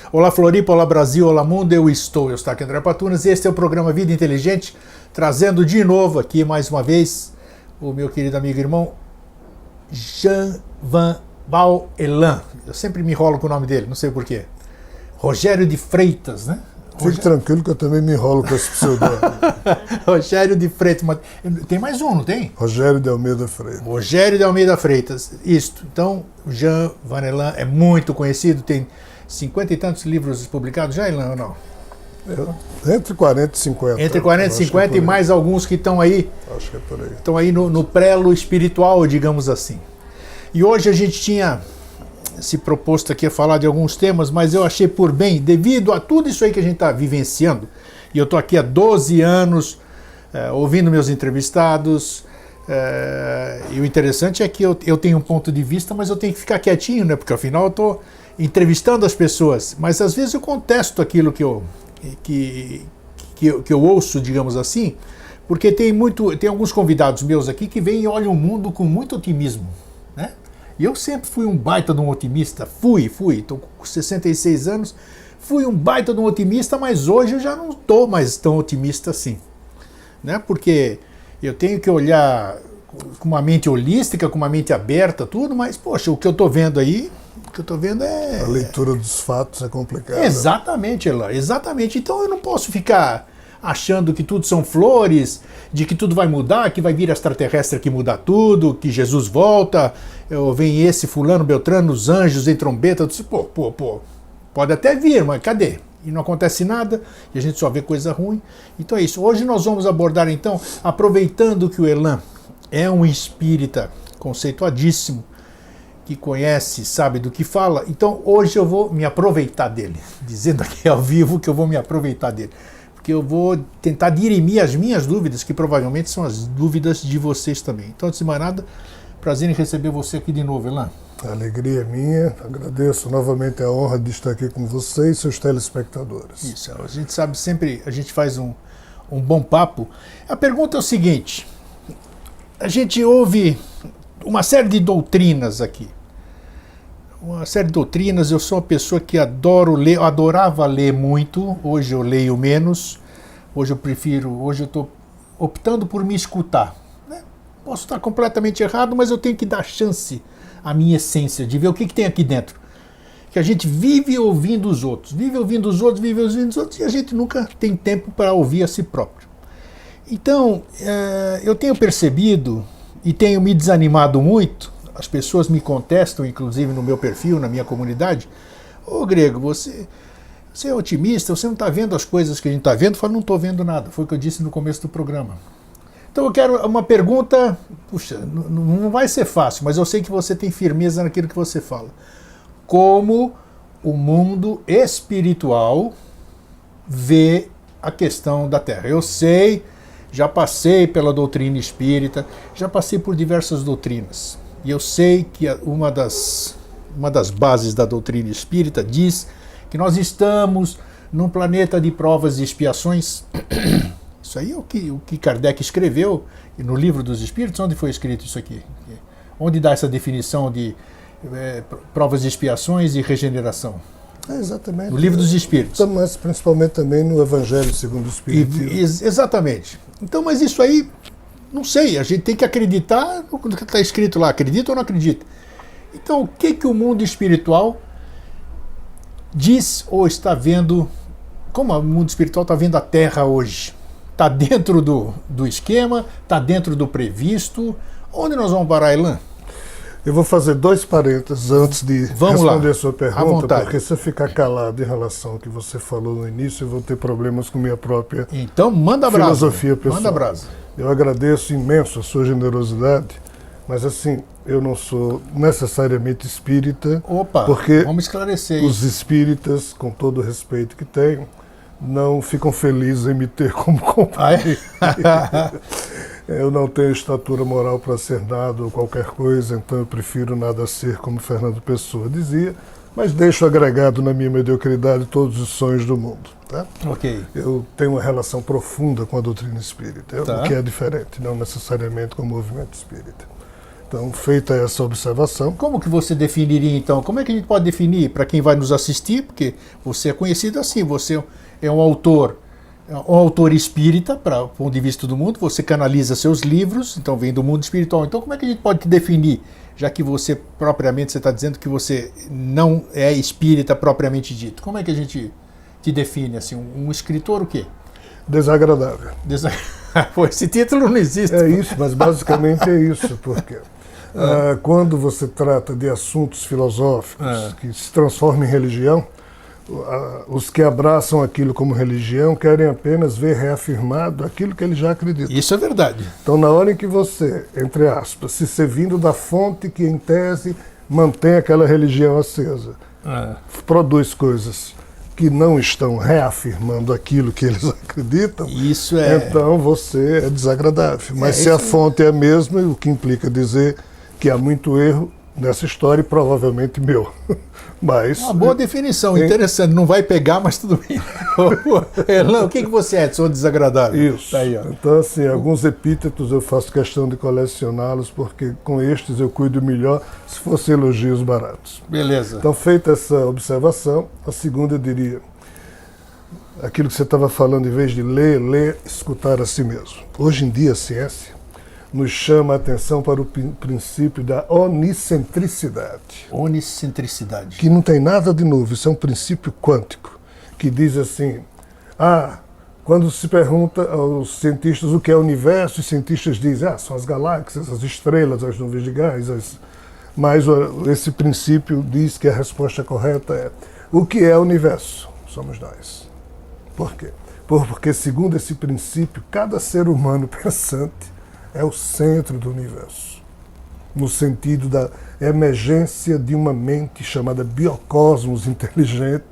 Olá Floripa, olá Brasil, olá mundo, eu estou aqui André Patunas e este é o programa Vida Inteligente, trazendo de novo aqui mais uma vez o meu querido amigo e irmão Jean Van Bal-Elan. Eu sempre me enrolo com o nome dele, não sei porquê. Rogério de Freitas, né? Fique tranquilo que eu também me enrolo com esse pseudônimo. Rogério de Freitas, mas tem mais um, não tem? Rogério de Almeida Freitas. Rogério de Almeida Freitas, isto. Então, Jean Van Elan é muito conhecido, tem 50 e tantos livros publicados já, Elan, ou não? Entre 40 e 50. Entre 40 e 50 e mais alguns que estão aí. Acho que é por aí. Estão aí no prelo espiritual, digamos assim. E hoje a gente tinha se proposto aqui a falar de alguns temas, mas eu achei por bem, devido a tudo isso aí que a gente está vivenciando, e eu estou aqui há 12 anos ouvindo meus entrevistados, e o interessante é que eu tenho um ponto de vista, mas eu tenho que ficar quietinho, né? Porque afinal eu estou entrevistando as pessoas, mas às vezes eu contesto aquilo que eu ouço, digamos assim, porque tem alguns convidados meus aqui que vêm e olham o mundo com muito otimismo, né? E eu sempre fui um baita de um otimista, estou com 66 anos, fui um baita de um otimista, mas hoje eu já não estou mais tão otimista assim, né? Porque eu tenho que olhar com uma mente holística, com uma mente aberta, tudo, mas, poxa, o que eu estou vendo aí, é... A leitura dos fatos é complicada. Exatamente, Elan, exatamente. Então eu não posso ficar achando que tudo são flores, de que tudo vai mudar, que vai vir extraterrestre aqui mudar tudo, que Jesus volta, vem esse fulano, Beltrano, os anjos em trombeta, pode até vir, mas cadê? E não acontece nada, e a gente só vê coisa ruim. Então é isso. Hoje nós vamos abordar então, aproveitando que o Elan é um espírita conceituadíssimo, que conhece, sabe do que fala, então hoje eu vou me aproveitar dele, dizendo aqui ao vivo que eu vou me aproveitar dele, porque eu vou tentar dirimir as minhas dúvidas, que provavelmente são as dúvidas de vocês também. Então, antes de mais nada, prazer em receber você aqui de novo, Elan. A alegria é minha, agradeço novamente a honra de estar aqui com você e seus telespectadores. Isso, a gente sabe sempre, a gente faz um bom papo. A pergunta é o seguinte, a gente ouve uma série de doutrinas aqui, eu sou uma pessoa que adorava ler muito, hoje eu leio menos, hoje eu estou optando por me escutar, né? Posso estar completamente errado, mas eu tenho que dar chance à minha essência, de ver o que tem aqui dentro, que a gente vive ouvindo os outros, e a gente nunca tem tempo para ouvir a si próprio. Então, eu tenho percebido e tenho me desanimado muito. As pessoas me contestam, inclusive no meu perfil, na minha comunidade. Ô Grego, você é otimista, você não está vendo as coisas que a gente está vendo? Eu falo, não estou vendo nada, foi o que eu disse no começo do programa. Então eu quero uma pergunta, puxa, não vai ser fácil, mas eu sei que você tem firmeza naquilo que você fala. Como o mundo espiritual vê a questão da Terra? Eu sei, já passei pela doutrina espírita, já passei por diversas doutrinas. E eu sei que uma das bases da doutrina espírita diz que nós estamos num planeta de provas e expiações. Isso aí é o que Kardec escreveu no Livro dos Espíritos. Onde foi escrito isso aqui? Onde dá essa definição de provas e expiações e regeneração? Exatamente. No Livro dos Espíritos. Mas principalmente também no Evangelho segundo o Espiritismo. Exatamente. Então, mas isso aí... Não sei, a gente tem que acreditar no que está escrito lá, acredita ou não acredita. Então, o que o mundo espiritual diz ou está vendo, como o mundo espiritual está vendo a Terra hoje? Está dentro do esquema, está dentro do previsto? Onde nós vamos parar, Elan? Eu vou fazer 2 parênteses antes de responder a sua pergunta, porque se eu ficar calado em relação ao que você falou no início, eu vou ter problemas com minha própria filosofia pessoal. Manda brasa. Eu agradeço imenso a sua generosidade, mas assim, eu não sou necessariamente espírita. Opa, porque vamos esclarecer os espíritas, com todo o respeito que tenho, não ficam felizes em me ter como companheiro. Eu não tenho estatura moral para ser nada ou qualquer coisa, então eu prefiro nada ser, como Fernando Pessoa dizia, mas deixo agregado na minha mediocridade todos os sonhos do mundo. Tá? Okay. Eu tenho uma relação profunda com a doutrina espírita, o que é diferente, não necessariamente com o movimento espírita. Então, feita essa observação... Como que você definiria, então? Como é que a gente pode definir para quem vai nos assistir? Porque você é conhecido assim, você é um autor espírita, para o ponto de vista do mundo, você canaliza seus livros, então vem do mundo espiritual. Então, como é que a gente pode te definir? Já que você, propriamente, você está dizendo que você não é espírita propriamente dito. Como é que a gente te define, assim, um escritor o quê? Desagradável. Pô, esse título não existe. É isso, mas basicamente é isso, porque quando você trata de assuntos filosóficos que se transformam em religião, os que abraçam aquilo como religião querem apenas ver reafirmado aquilo que eles já acreditam. Isso é verdade. Então, na hora em que você, entre aspas, se servindo da fonte que, em tese, mantém aquela religião acesa, produz coisas que não estão reafirmando aquilo que eles acreditam, então você é desagradável. Mas se a fonte é a mesma, o que implica dizer que há muito erro nessa história, e provavelmente meu. Mas, uma boa definição, interessante. Não vai pegar, mas tudo bem. Elan, o que você é? Sou desagradável. Isso. Tá aí, ó. Então, assim, alguns epítetos eu faço questão de colecioná-los, porque com estes eu cuido melhor se fossem elogios baratos. Beleza. Então, feita essa observação, a segunda eu diria, aquilo que você estava falando, em vez de ler, escutar a si mesmo. Hoje em dia, a ciência nos chama a atenção para o princípio da onicentricidade. Onicentricidade. Que não tem nada de novo, isso é um princípio quântico, que diz assim, quando se pergunta aos cientistas o que é o universo, os cientistas dizem, são as galáxias, as estrelas, as nuvens de gás, mas esse princípio diz que a resposta correta é, o que é o universo? Somos nós. Por quê? Porque, segundo esse princípio, cada ser humano pensante é o centro do universo, no sentido da emergência de uma mente chamada biocosmos inteligente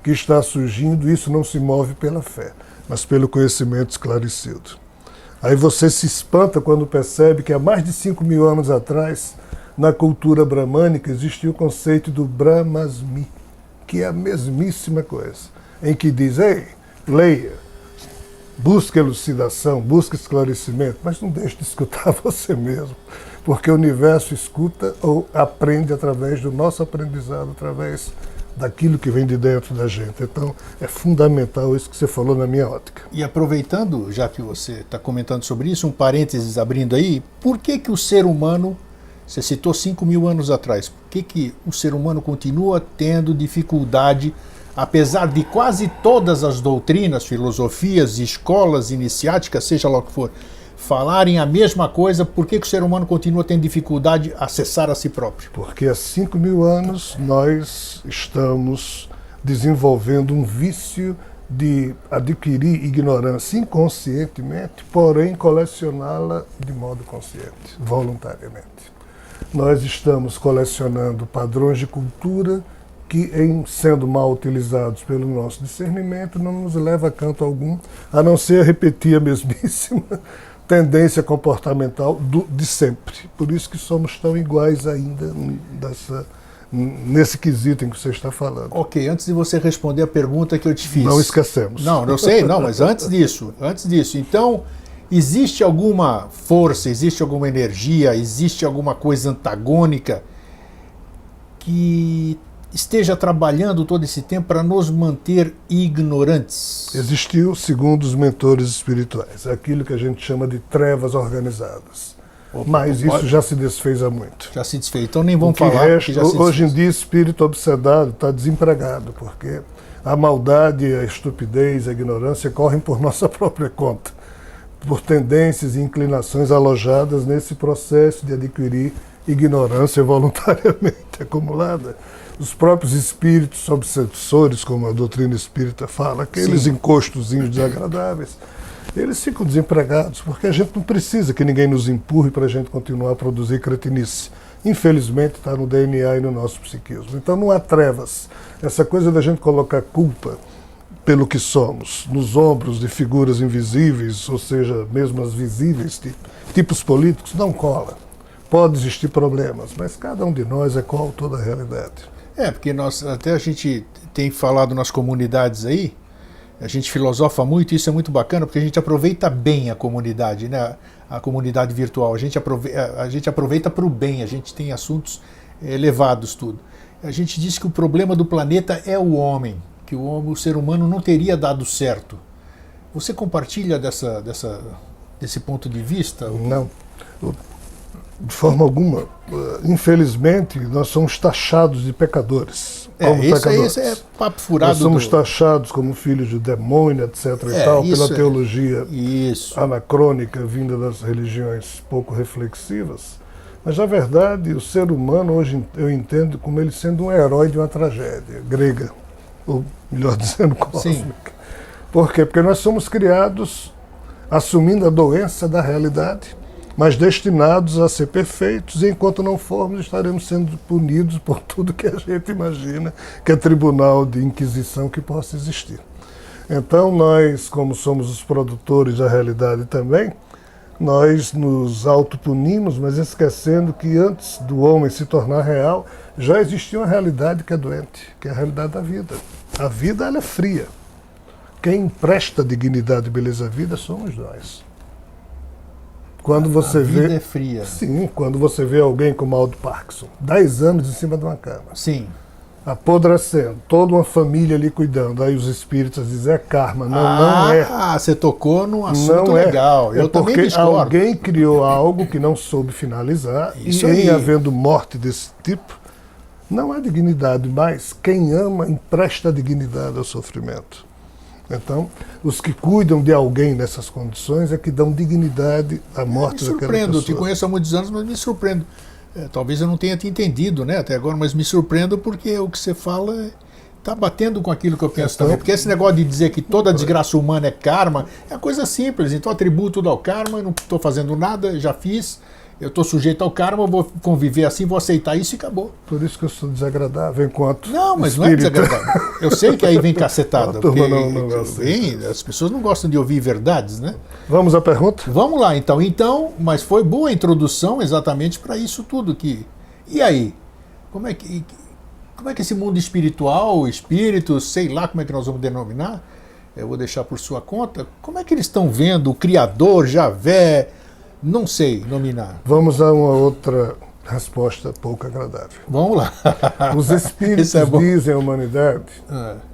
que está surgindo. Isso não se move pela fé, mas pelo conhecimento esclarecido. Aí você se espanta quando percebe que há mais de 5.000 anos atrás, na cultura bramânica, existia o conceito do Brahmasmi, que é a mesmíssima coisa, em que diz, leia, busque elucidação, busque esclarecimento, mas não deixe de escutar você mesmo, porque o universo escuta ou aprende através do nosso aprendizado, através daquilo que vem de dentro da gente. Então, é fundamental isso que você falou na minha ótica. E aproveitando, já que você está comentando sobre isso, um parênteses abrindo aí, por que o ser humano, você citou 5.000 anos atrás, por que o ser humano continua tendo dificuldade, apesar de quase todas as doutrinas, filosofias, escolas iniciáticas, seja lá o que for, falarem a mesma coisa, por que o ser humano continua tendo dificuldade de acessar a si próprio? Porque há 5.000 anos nós estamos desenvolvendo um vício de adquirir ignorância inconscientemente, porém colecioná-la de modo consciente, voluntariamente. Nós estamos colecionando padrões de cultura que, sendo mal utilizados pelo nosso discernimento, não nos leva a canto algum, a não ser repetir a mesmíssima tendência comportamental de sempre. Por isso que somos tão iguais ainda nesse quesito em que você está falando. Ok, antes de você responder a pergunta que eu te fiz... Não esquecemos. Não, eu sei, mas antes disso, então, existe alguma força, existe alguma energia, existe alguma coisa antagônica que esteja trabalhando todo esse tempo para nos manter ignorantes? Existiu, segundo os mentores espirituais, aquilo que a gente chama de trevas organizadas. Mas isso já se desfez há muito. Já se desfez, então nem vamos falar. Hoje em dia, espírito obsedado está desempregado, porque a maldade, a estupidez, a ignorância correm por nossa própria conta, por tendências e inclinações alojadas nesse processo de adquirir ignorância voluntariamente acumulada. Os próprios espíritos obsessores, como a doutrina espírita fala, aqueles encostozinhos desagradáveis, eles ficam desempregados, porque a gente não precisa que ninguém nos empurre para a gente continuar a produzir cretinice. Infelizmente está no DNA e no nosso psiquismo. Então não há trevas. Essa coisa da gente colocar culpa pelo que somos nos ombros de figuras invisíveis, ou seja, mesmo as visíveis, tipos políticos, não cola. Pode existir problemas, mas cada um de nós é qual toda a realidade. Porque a gente tem falado nas comunidades aí, A gente filosofa muito, isso é muito bacana, porque a gente aproveita bem a comunidade, né? A comunidade virtual. A gente aproveita para o bem, a gente tem assuntos elevados, tudo. A gente diz que o problema do planeta é o homem, que o ser humano não teria dado certo. Você compartilha desse ponto de vista? Não, de forma alguma. Infelizmente, nós somos taxados de pecadores. Isso é papo furado. Nós somos taxados como filhos de demônio, etc. e tal, pela teologia anacrônica vinda das religiões pouco reflexivas. Mas, na verdade, o ser humano, hoje, eu entendo como ele sendo um herói de uma tragédia grega, ou, melhor dizendo, cósmica. Sim. Por quê? Porque nós somos criados assumindo a doença da realidade, mas destinados a ser perfeitos, e enquanto não formos, estaremos sendo punidos por tudo que a gente imagina que é tribunal de inquisição que possa existir. Então, nós, como somos os produtores da realidade também, nós nos autopunimos, mas esquecendo que antes do homem se tornar real, já existia uma realidade que é doente, que é a realidade da vida. A vida, ela é fria. Quem empresta dignidade e beleza à vida somos nós. Quando você vê... A vida é fria. Sim, quando você vê alguém com mal do Parkinson, 10 anos em cima de uma cama. Sim. Apodrecendo, toda uma família ali cuidando. Aí os espíritos dizem, é karma. Não é. Ah, você tocou num assunto legal. Eu também discordo. Porque alguém criou algo que não soube finalizar, isso e aí. Em havendo morte desse tipo, não há dignidade, mas quem ama empresta dignidade ao sofrimento. Então, os que cuidam de alguém nessas condições é que dão dignidade à morte daquela pessoa. Me surpreendo, eu te conheço há muitos anos, mas me surpreendo. Talvez eu não tenha te entendido, né, até agora, mas me surpreendo porque o que você fala está batendo com aquilo que eu penso também. Porque esse negócio de dizer que toda desgraça humana é karma é coisa simples. Então atribuo tudo ao karma, não estou fazendo nada, já fiz, eu estou sujeito ao karma, vou conviver assim, vou aceitar isso e acabou. Por isso que eu sou desagradável enquanto Não, mas espírita. Não é desagradável. Eu sei que aí vem cacetada. Não as pessoas não gostam de ouvir verdades, né? Vamos à pergunta? Vamos lá, então, mas foi boa a introdução exatamente para isso tudo aqui. E aí? Como é que esse mundo espiritual, espíritos, sei lá como é que nós vamos denominar, eu vou deixar por sua conta, como é que eles estão vendo o Criador, Javé, não sei nominar. Vamos a uma outra resposta pouco agradável. Vamos lá. Os espíritos dizem à humanidade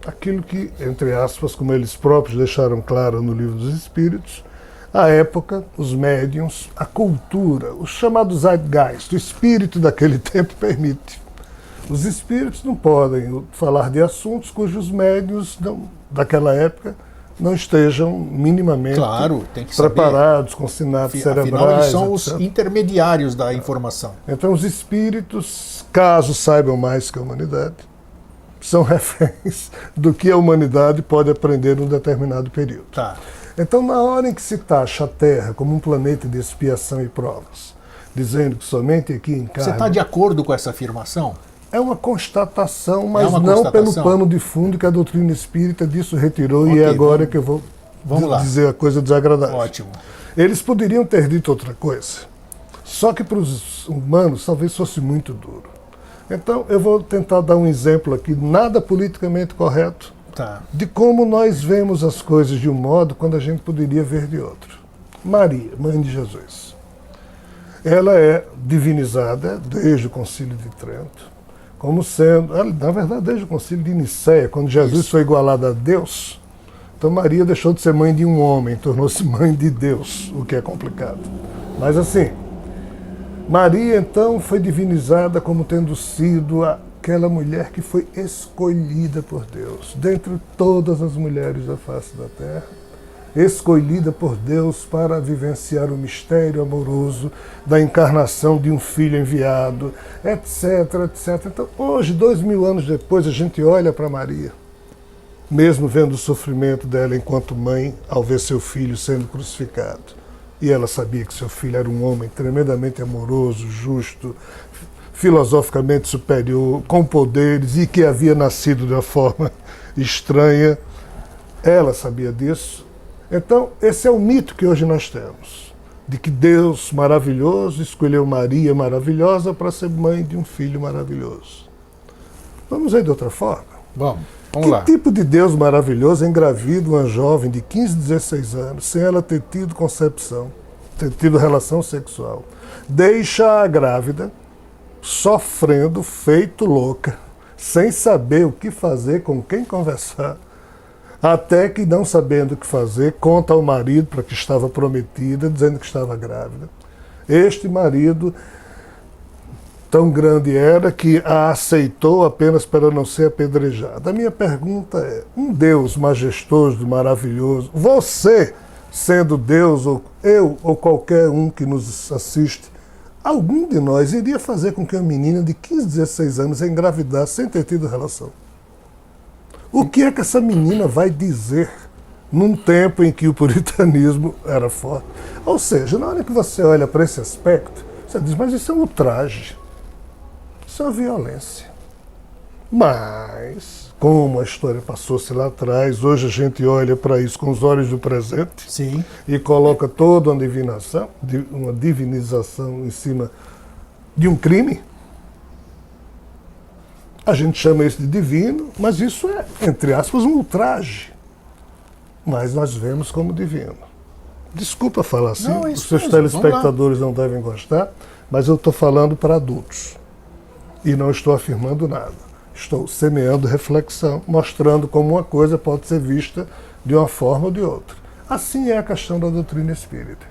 aquilo que, entre aspas, como eles próprios deixaram claro no Livro dos Espíritos, a época, os médiuns, a cultura, o chamado Zeitgeist, o espírito daquele tempo permite. Os espíritos não podem falar de assuntos cujos médiuns daquela época não estejam minimamente tem que preparados, com sinapses cerebrais. Afinal, eles são os intermediários da informação. Então, os espíritos, caso saibam mais que a humanidade, são reféns do que a humanidade pode aprender num determinado período. Tá. Então, na hora em que se taxa a Terra como um planeta de expiação e provas, dizendo que somente aqui encarna... Você está de acordo com essa afirmação? É uma constatação, mas não pelo pano de fundo que a doutrina espírita disso retirou, e é agora que eu vou dizer a coisa desagradável. Ótimo. Eles poderiam ter dito outra coisa, só que para os humanos talvez fosse muito duro. Então eu vou tentar dar um exemplo aqui, nada politicamente correto, de como nós vemos as coisas de um modo quando a gente poderia ver de outro. Maria, mãe de Jesus. Ela é divinizada desde o Concílio de Trento, como sendo, na verdade, desde o Concílio de Nicéia, quando Jesus foi igualado a Deus, então Maria deixou de ser mãe de um homem, tornou-se mãe de Deus, o que é complicado. Mas assim, Maria então foi divinizada como tendo sido aquela mulher que foi escolhida por Deus, dentre todas as mulheres da face da terra, escolhida por Deus para vivenciar o mistério amoroso da encarnação de um filho enviado, etc, etc. Então, hoje, 2000 anos depois, a gente olha para Maria, mesmo vendo o sofrimento dela enquanto mãe, ao ver seu filho sendo crucificado. E ela sabia que seu filho era um homem tremendamente amoroso, justo, filosoficamente superior, com poderes, e que havia nascido de uma forma estranha. Ela sabia disso. Então, esse é o mito que hoje nós temos, de que Deus maravilhoso escolheu Maria maravilhosa para ser mãe de um filho maravilhoso. Vamos ver de outra forma? Vamos. Vamos lá. Que tipo de Deus maravilhoso engravida uma jovem de 15, 16 anos, sem ela ter tido concepção, ter tido relação sexual? Deixa a grávida, sofrendo, feito louca, sem saber o que fazer, com quem conversar, até que, não sabendo o que fazer, conta ao marido para que estava prometida, dizendo que estava grávida. Este marido, tão grande era que a aceitou apenas para não ser apedrejada. A minha pergunta é, um Deus majestoso, maravilhoso, você, sendo Deus, ou eu, ou qualquer um que nos assiste, algum de nós iria fazer com que uma menina de 15, 16 anos engravidasse sem ter tido relação? O que é que essa menina vai dizer num tempo em que o puritanismo era forte? Ou seja, na hora que você olha para esse aspecto, você diz, mas isso é um ultraje. Isso é uma violência. Mas, como a história passou-se lá atrás, hoje a gente olha para isso com os olhos do presente. Sim. E coloca toda uma divinização em cima de um crime. A gente chama isso de divino, mas isso é, entre aspas, um ultraje. Mas nós vemos como divino. Desculpa falar assim, não, os seus mesmo. telespectadores não devem gostar, mas eu estou falando para adultos. E não estou afirmando nada. Estou semeando reflexão, mostrando como uma coisa pode ser vista de uma forma ou de outra. Assim é a questão da doutrina espírita.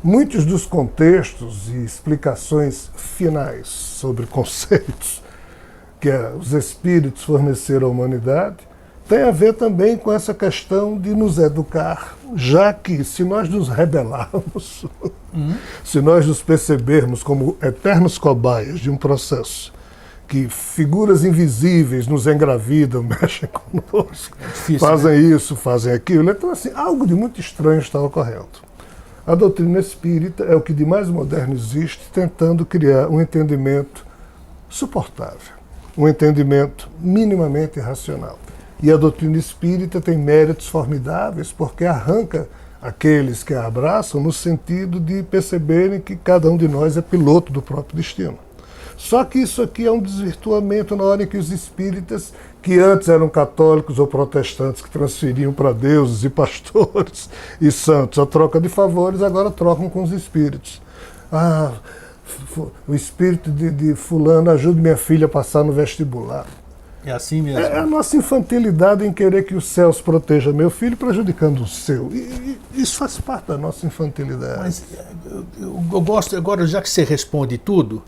Muitos dos contextos e explicações finais sobre conceitos que os espíritos forneceram à humanidade tem a ver também com essa questão de nos educar, já que se nós nos rebelarmos, se nós nos percebermos como eternos cobaias de um processo que figuras invisíveis nos engravidam, mexem conosco, fazem isso, fazem aquilo, então assim, algo de muito estranho está ocorrendo. A doutrina espírita é o que de mais moderno existe, tentando criar um entendimento suportável, um entendimento minimamente racional. E a doutrina espírita tem méritos formidáveis porque arranca aqueles que a abraçam no sentido de perceberem que cada um de nós é piloto do próprio destino. Só que isso aqui é um desvirtuamento na hora em que os espíritas, que antes eram católicos ou protestantes, que transferiam para deuses e pastores e santos a troca de favores, agora trocam com os espíritos. Ah, o espírito de fulano ajuda minha filha a passar no vestibular. É assim mesmo. É a nossa infantilidade em querer que os céus protejam meu filho prejudicando o seu. E isso faz parte da nossa infantilidade. Mas eu gosto, agora já que você responde tudo,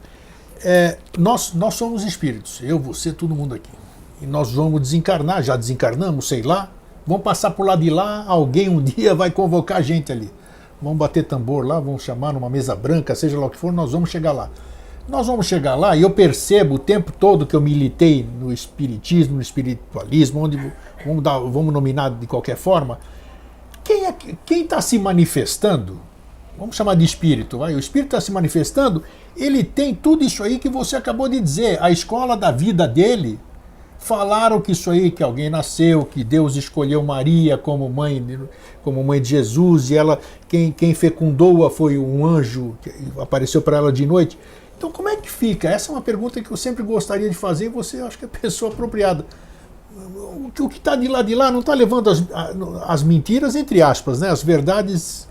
nós somos espíritos, eu, você, todo mundo aqui. E nós vamos desencarnar, já desencarnamos, sei lá, vamos passar por lá de lá, alguém um dia vai convocar a gente ali. Vamos bater tambor lá, vamos chamar numa mesa branca, seja lá o que for, nós vamos chegar lá. Nós vamos chegar lá e eu percebo o tempo todo que eu militei no espiritismo, no espiritualismo, onde vamos nominar de qualquer forma, quem está se manifestando, vamos chamar de espírito, vai? O espírito está se manifestando, ele tem tudo isso aí que você acabou de dizer, a escola da vida dele, falaram que isso aí, que alguém nasceu, que Deus escolheu Maria como mãe de Jesus, e ela, quem fecundou-a foi um anjo que apareceu para ela de noite. Então, como é que fica? Essa é uma pergunta que eu sempre gostaria de fazer e você acho que é a pessoa apropriada. O que está de lá não está levando as mentiras, entre aspas, né? As verdades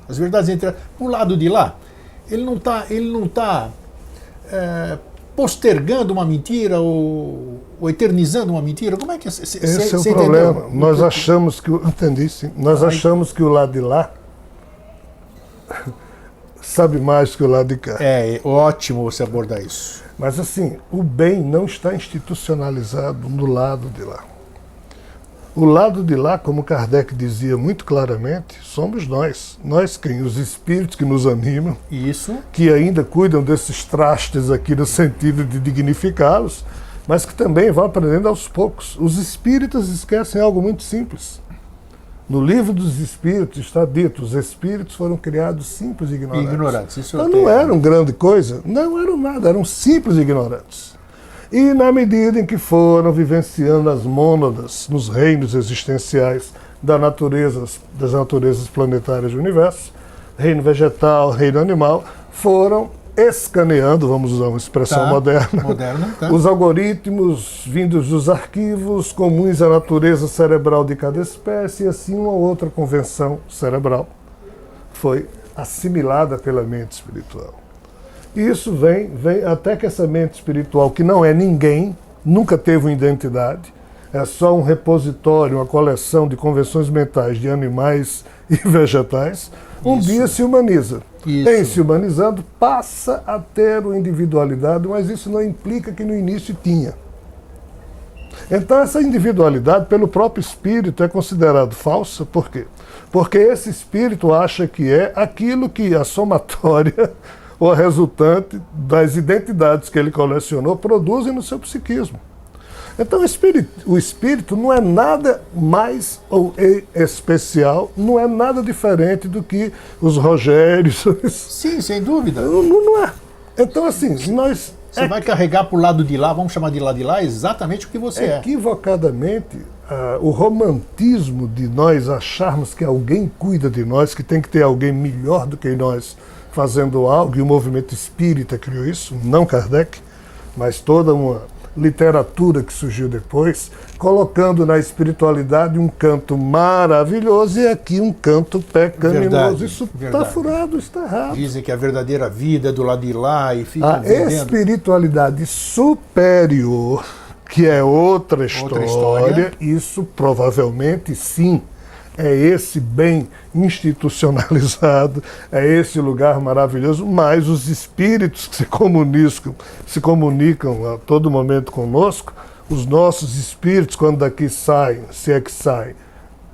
entre para o lado de lá. Ele não está postergando uma mentira ou eternizando uma mentira. Como é que esse é o problema? Nós achamos que entendi, sim. Nós achamos que o lado de lá sabe mais que o lado de cá. É ótimo você abordar isso. Mas assim, o bem não está institucionalizado no lado de lá. O lado de lá, como Kardec dizia muito claramente, somos nós. Nós quem? Os espíritos que nos animam. Isso. Que ainda cuidam desses trastes aqui no sentido de dignificá-los, mas que também vão aprendendo aos poucos. Os espíritas esquecem algo muito simples. No livro dos espíritos está dito, os espíritos foram criados simples e ignorantes. Isso então não eram grande coisa, não eram nada, eram simples e ignorantes. E na medida em que foram vivenciando as mônadas nos reinos existenciais das naturezas planetárias do universo, reino vegetal, reino animal, foram escaneando, vamos usar uma expressão moderna, tá. Os algoritmos vindos dos arquivos comuns à natureza cerebral de cada espécie, e assim uma outra convenção cerebral foi assimilada pela mente espiritual. E isso vem até que essa mente espiritual, que não é ninguém, nunca teve uma identidade, é só um repositório, uma coleção de convenções mentais de animais e vegetais, um dia se humaniza. Em se humanizando, passa a ter uma individualidade, mas isso não implica que no início tinha. Então essa individualidade, pelo próprio espírito, é considerada falsa. Por quê? Porque esse espírito acha que é aquilo que a somatória ou a resultante das identidades que ele colecionou produzem no seu psiquismo. Então o espírito não é nada mais ou especial, não é nada diferente do que os Rogérios. Sim, sem dúvida. Não é. Então assim, nós... Você vai carregar para o lado de lá, vamos chamar de lá exatamente o que você é. Equivocadamente, o romantismo de nós acharmos que alguém cuida de nós, que tem que ter alguém melhor do que nós fazendo algo, e o movimento espírita criou isso, não Kardec, mas toda uma literatura que surgiu depois, colocando na espiritualidade um canto maravilhoso e aqui um canto pecaminoso. Verdade, isso está furado, está errado. Dizem que a verdadeira vida é do lado de lá e fica a espiritualidade superior, que é outra história, isso provavelmente sim é esse bem institucionalizado, é esse lugar maravilhoso, mas os espíritos que se comunicam a todo momento conosco, os nossos espíritos, quando daqui saem, se é que saem,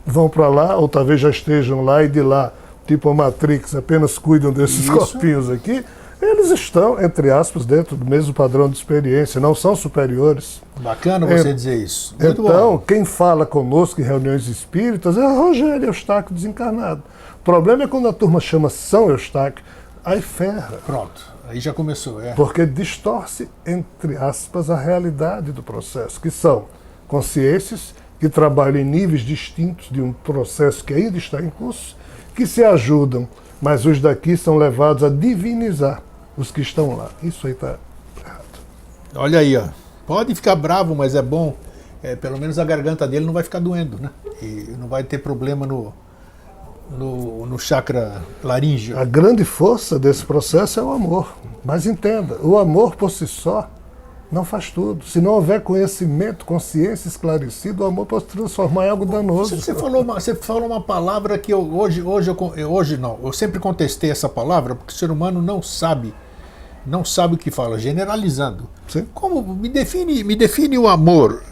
vão para lá, ou talvez já estejam lá e de lá, tipo a Matrix, apenas cuidam desses corpinhos aqui, eles estão, entre aspas, dentro do mesmo padrão de experiência, não são superiores. Bacana você dizer isso. Muito então, bom. Quem fala conosco em reuniões espíritas é Rogério Eustáquio desencarnado. O problema é quando a turma chama São Eustáquio, aí ferra. Pronto, aí já começou. Porque distorce, entre aspas, a realidade do processo, que são consciências que trabalham em níveis distintos de um processo que ainda está em curso, que se ajudam, mas os daqui são levados a divinizar os que estão lá. Isso aí está errado. Olha aí, ó. Pode ficar bravo, mas é bom. Pelo menos a garganta dele não vai ficar doendo, né? E não vai ter problema no chakra laríngeo. A grande força desse processo é o amor. Mas entenda, o amor por si só não faz tudo. Se não houver conhecimento, consciência esclarecida, o amor pode se transformar em algo danoso. Você falou uma palavra que hoje não. Eu sempre contestei essa palavra porque o ser humano não sabe o que fala, generalizando. Sim. Como me define o amor,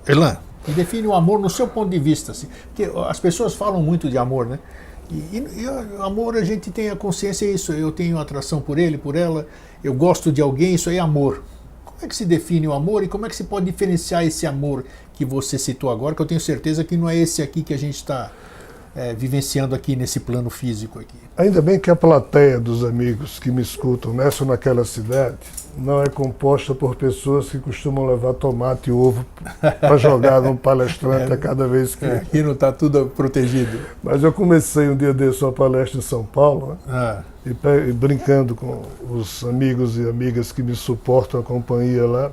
Elan? Me define o amor no seu ponto de vista, assim, porque as pessoas falam muito de amor, né? E o amor, a gente tem a consciência, é isso. Eu tenho atração por ele, por ela. Eu gosto de alguém, isso aí é amor. Como é que se define o amor e como é que se pode diferenciar esse amor que você citou agora, que eu tenho certeza que não é esse aqui que a gente está vivenciando aqui nesse plano físico aqui? Ainda bem que a plateia dos amigos que me escutam nessa ou naquela cidade não é composta por pessoas que costumam levar tomate e ovo para jogar num palestrante a cada vez que... Aqui não está tudo protegido. Mas eu comecei um dia desse uma palestra em São Paulo, né? E brincando com os amigos e amigas que me suportam a companhia lá,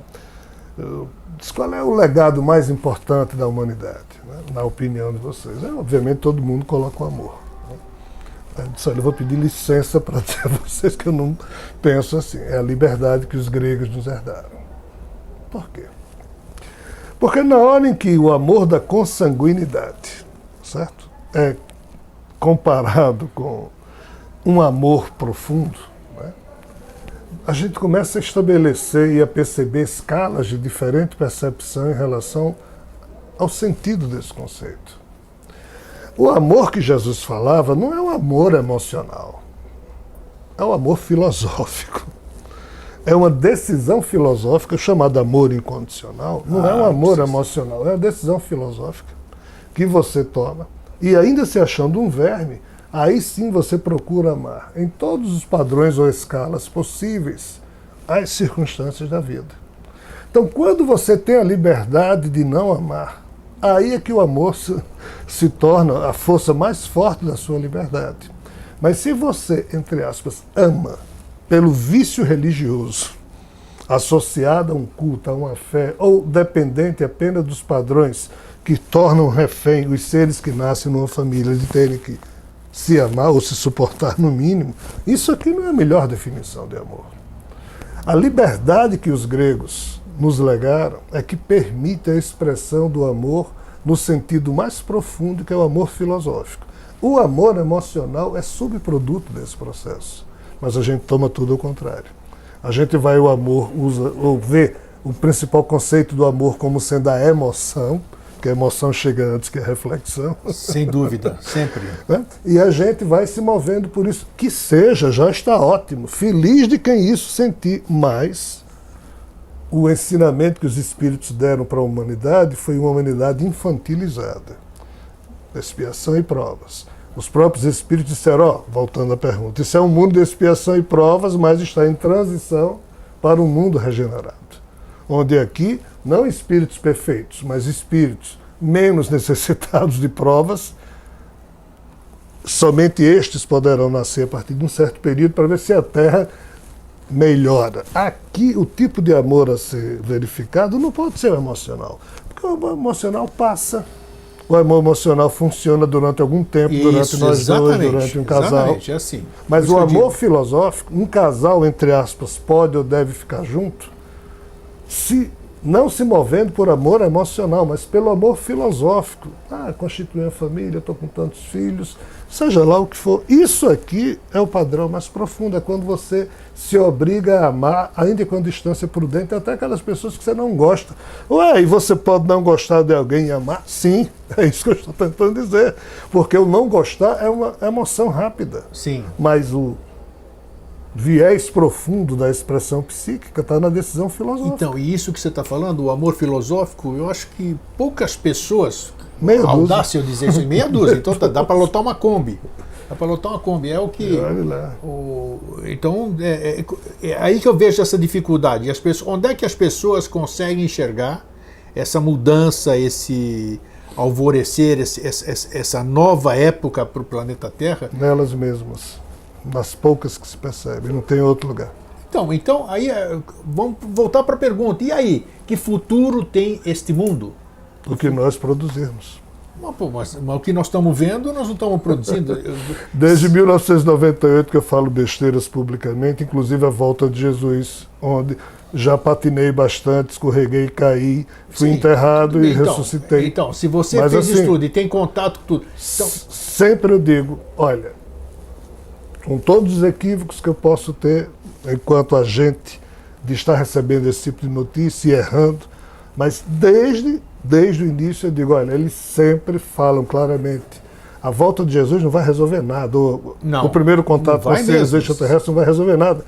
eu disse, qual é o legado mais importante da humanidade, né, na opinião de vocês? Obviamente todo mundo coloca o amor. Né? Eu disse, olha, eu vou pedir licença para dizer a vocês que eu não penso assim. É a liberdade que os gregos nos herdaram. Por quê? Porque na hora em que o amor da consanguinidade, certo, é comparado com um amor profundo, né, a gente começa a estabelecer e a perceber escalas de diferente percepção em relação ao sentido desse conceito. O amor que Jesus falava não é um amor emocional, é um amor filosófico. É uma decisão filosófica chamada amor incondicional. Não é um amor emocional, é uma decisão filosófica que você toma. E ainda se achando um verme, aí sim você procura amar, em todos os padrões ou escalas possíveis, as circunstâncias da vida. Então, quando você tem a liberdade de não amar, aí é que o amor se torna a força mais forte da sua liberdade. Mas se você, entre aspas, ama pelo vício religioso, associada a um culto, a uma fé, ou dependente apenas dos padrões que tornam refém os seres que nascem numa família de terem que se amar ou se suportar no mínimo, isso aqui não é a melhor definição de amor. A liberdade que os gregos nos legaram é que permite a expressão do amor no sentido mais profundo, que é o amor filosófico. O amor emocional é subproduto desse processo, mas a gente toma tudo ao contrário. A gente vai o amor, ou vê o principal conceito do amor como sendo a emoção, que a emoção chega antes que a reflexão. Sem dúvida, sempre. Né? E a gente vai se movendo por isso. Que seja, já está ótimo. Feliz de quem isso sentir. Mas o ensinamento que os espíritos deram para a humanidade foi uma humanidade infantilizada. Expiação e provas. Os próprios espíritos disseram, voltando à pergunta, isso é um mundo de expiação e provas, mas está em transição para um mundo regenerado. Onde aqui, não espíritos perfeitos, mas espíritos menos necessitados de provas, somente estes poderão nascer a partir de um certo período para ver se a Terra melhora. Aqui, o tipo de amor a ser verificado não pode ser o emocional, porque o emocional passa. O amor emocional funciona durante algum tempo, durante nós dois, durante um casal. Exatamente, é assim. Mas o amor filosófico, um casal, entre aspas, pode ou deve ficar junto, não se movendo por amor emocional, mas pelo amor filosófico. Constituir a família, estou com tantos filhos, seja lá o que for. Isso aqui é o padrão mais profundo, é quando você se obriga a amar, ainda com a distância prudente, até aquelas pessoas que você não gosta. E você pode não gostar de alguém e amar? Sim, é isso que eu estou tentando dizer. Porque o não gostar é uma emoção rápida. Sim. Mas o viés profundo da expressão psíquica está na decisão filosófica. Então, e isso que você está falando, o amor filosófico, eu acho que poucas pessoas, meia dúzia. Audácia eu dizer isso, meia dúzia, então dá para lotar uma Kombi. Dá para lotar uma Kombi, é o que... Então, é aí que eu vejo essa dificuldade. As pessoas, onde é que as pessoas conseguem enxergar essa mudança, esse alvorecer, essa nova época para o planeta Terra? Nelas mesmas. Das poucas que se percebem, não tem outro lugar. Então aí vamos voltar para a pergunta. E aí, que futuro tem este mundo? O que nós produzirmos. Mas o que nós estamos vendo, nós não estamos produzindo. Desde 1998 que eu falo besteiras publicamente, inclusive a volta de Jesus, onde já patinei bastante, escorreguei, caí, fui enterrado e ressuscitei. Então, se você fez estudo e tem contato com tudo... Sempre eu digo, olha, com todos os equívocos que eu posso ter enquanto agente de estar recebendo esse tipo de notícia e errando, mas desde o início eu digo, olha, eles sempre falam claramente, a volta de Jesus não vai resolver nada, o primeiro contato com seres extraterrestres não vai resolver nada.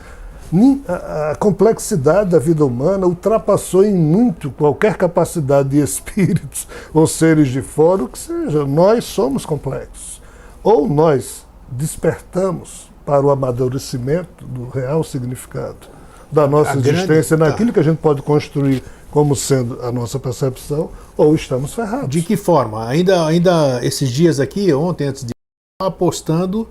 A complexidade da vida humana ultrapassou em muito qualquer capacidade de espíritos ou seres de fora, o que seja, nós somos complexos. Ou nós despertamos para o amadurecimento do real significado da nossa existência, naquilo que a gente pode construir como sendo a nossa percepção, ou estamos ferrados. De que forma? Ainda esses dias aqui, ontem, antes de apostando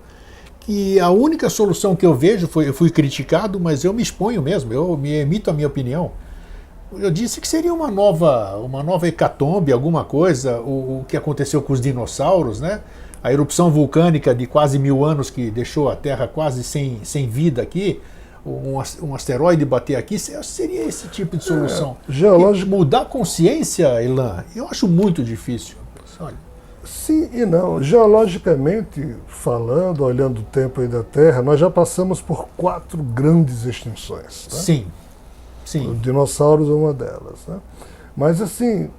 que a única solução que eu vejo, eu fui criticado, mas eu me exponho mesmo, eu me emito a minha opinião. Eu disse que seria uma nova hecatombe, alguma coisa, o que aconteceu com os dinossauros, né? A erupção vulcânica de quase 1000 anos que deixou a Terra quase sem vida aqui, um asteroide bater aqui, seria esse tipo de solução. Mudar a consciência, Elan, eu acho muito difícil. Olha. Sim e não. Geologicamente falando, olhando o tempo aí da Terra, nós já passamos por 4 grandes extinções. Tá? Sim. Os dinossauros é uma delas. Né? Mas assim,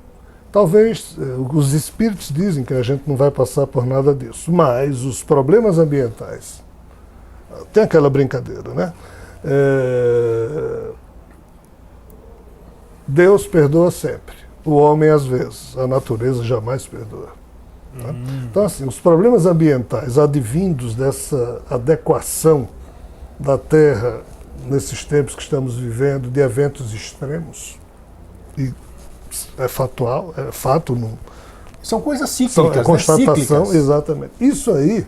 talvez os espíritos dizem que a gente não vai passar por nada disso, mas os problemas ambientais, tem aquela brincadeira, né? Deus perdoa sempre, o homem às vezes, a natureza jamais perdoa. Né? Então assim, os problemas ambientais advindos dessa adequação da Terra nesses tempos que estamos vivendo, de eventos extremos, e é factual, é fato. Não, são coisas cíclicas, é constatação, cíclicas. Exatamente. Isso aí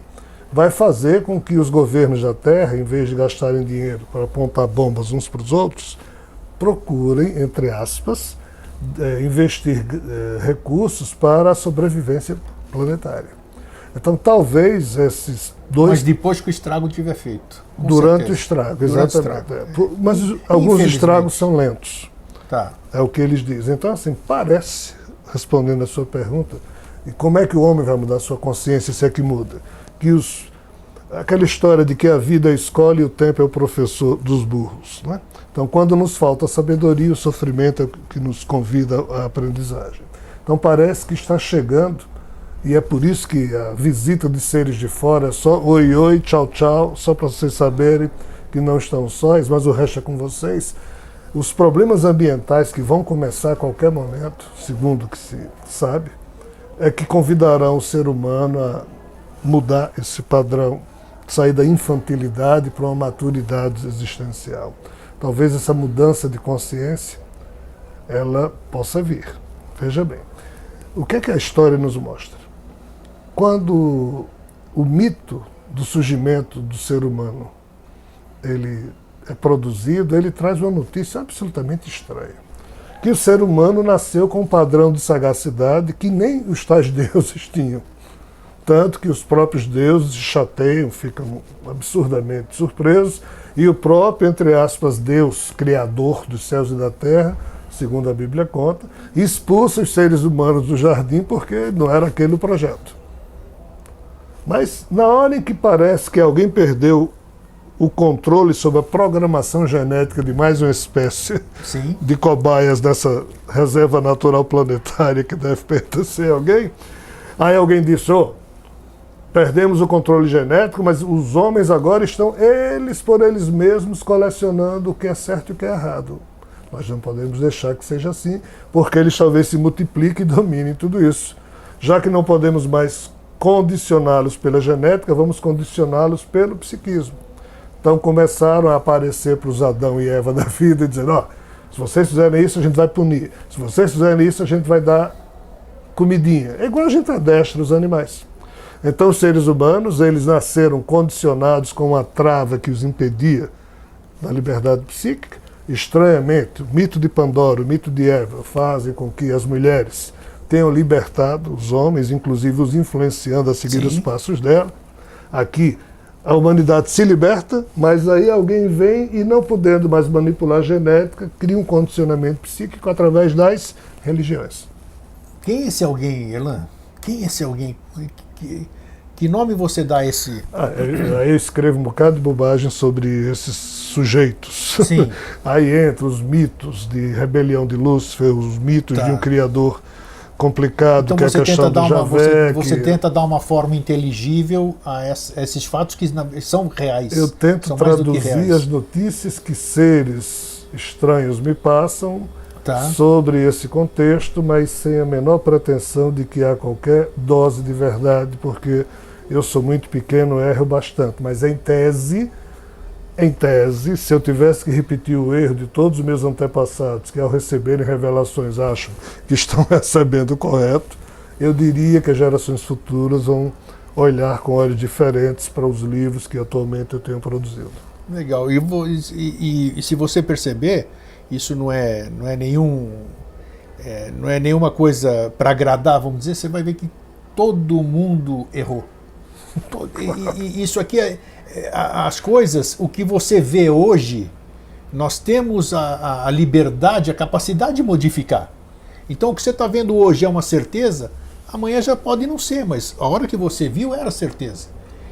vai fazer com que os governos da Terra, em vez de gastarem dinheiro para apontar bombas uns para os outros, procurem, entre aspas, investir recursos para a sobrevivência planetária. Então, talvez esses dois... Mas depois que o estrago tiver feito. Durante o estrago, exatamente. Mas alguns estragos são lentos. Tá. É o que eles dizem. Então, assim, parece, respondendo a sua pergunta, e como é que o homem vai mudar a sua consciência se é que muda? Que aquela história de que a vida escolhe e o tempo é o professor dos burros. Né? Então, quando nos falta a sabedoria, o sofrimento é o que nos convida à aprendizagem. Então, parece que está chegando, e é por isso que a visita de seres de fora é só oi, oi, tchau, tchau, só para vocês saberem que não estão sós, mas o resto é com vocês. Os problemas ambientais que vão começar a qualquer momento, segundo o que se sabe, é que convidarão o ser humano a mudar esse padrão, sair da infantilidade para uma maturidade existencial. Talvez essa mudança de consciência, ela possa vir. Veja bem, o que é que a história nos mostra? Quando o mito do surgimento do ser humano ele é produzido, ele traz uma notícia absolutamente estranha. Que o ser humano nasceu com um padrão de sagacidade que nem os tais deuses tinham. Tanto que os próprios deuses se chateiam, ficam absurdamente surpresos, e o próprio, entre aspas, Deus, criador dos céus e da terra, segundo a Bíblia conta, expulsa os seres humanos do jardim porque não era aquele o projeto. Mas na hora em que parece que alguém perdeu o controle sobre a programação genética de mais uma espécie Sim. de cobaias dessa reserva natural planetária que deve pertencer a alguém, aí alguém disse, perdemos o controle genético, mas os homens agora estão, eles por eles mesmos, colecionando o que é certo e o que é errado. Nós não podemos deixar que seja assim, porque eles talvez se multipliquem e dominem tudo isso. Já que não podemos mais condicioná-los pela genética, vamos condicioná-los pelo psiquismo. Então começaram a aparecer para os Adão e Eva da vida e dizendo, se vocês fizerem isso, a gente vai punir. Se vocês fizerem isso, a gente vai dar comidinha. É igual a gente adestra os animais. Então os seres humanos, eles nasceram condicionados com uma trava que os impedia da liberdade psíquica. Estranhamente, o mito de Pandora, o mito de Eva, fazem com que as mulheres tenham libertado os homens, inclusive os influenciando a seguir os passos dela. Aqui, a humanidade se liberta, mas aí alguém vem e, não podendo mais manipular a genética, cria um condicionamento psíquico através das religiões. Quem é esse alguém, Erlan? Quem é esse alguém? Que nome você dá a esse... Aí eu escrevo um bocado de bobagem sobre esses sujeitos. Sim. Aí entra os mitos de rebelião de Lúcifer, os mitos de um criador complicado, então, que é a questão do Javé. Você tenta dar uma forma inteligível a esses fatos que são reais. Eu tento traduzir as notícias que seres estranhos me passam sobre esse contexto, mas sem a menor pretensão de que há qualquer dose de verdade, porque eu sou muito pequeno, erro bastante. Mas em tese, se eu tivesse que repetir o erro de todos os meus antepassados, que ao receberem revelações acham que estão recebendo o correto, eu diria que as gerações futuras vão olhar com olhos diferentes para os livros que atualmente eu tenho produzido. Legal. E se você perceber, isso não é nenhuma coisa para agradar, vamos dizer, você vai ver que todo mundo errou. E isso aqui as coisas, o que você vê hoje, nós temos a liberdade, a capacidade de modificar. Então o que você está vendo hoje é uma certeza, amanhã já pode não ser, mas a hora que você viu era certeza.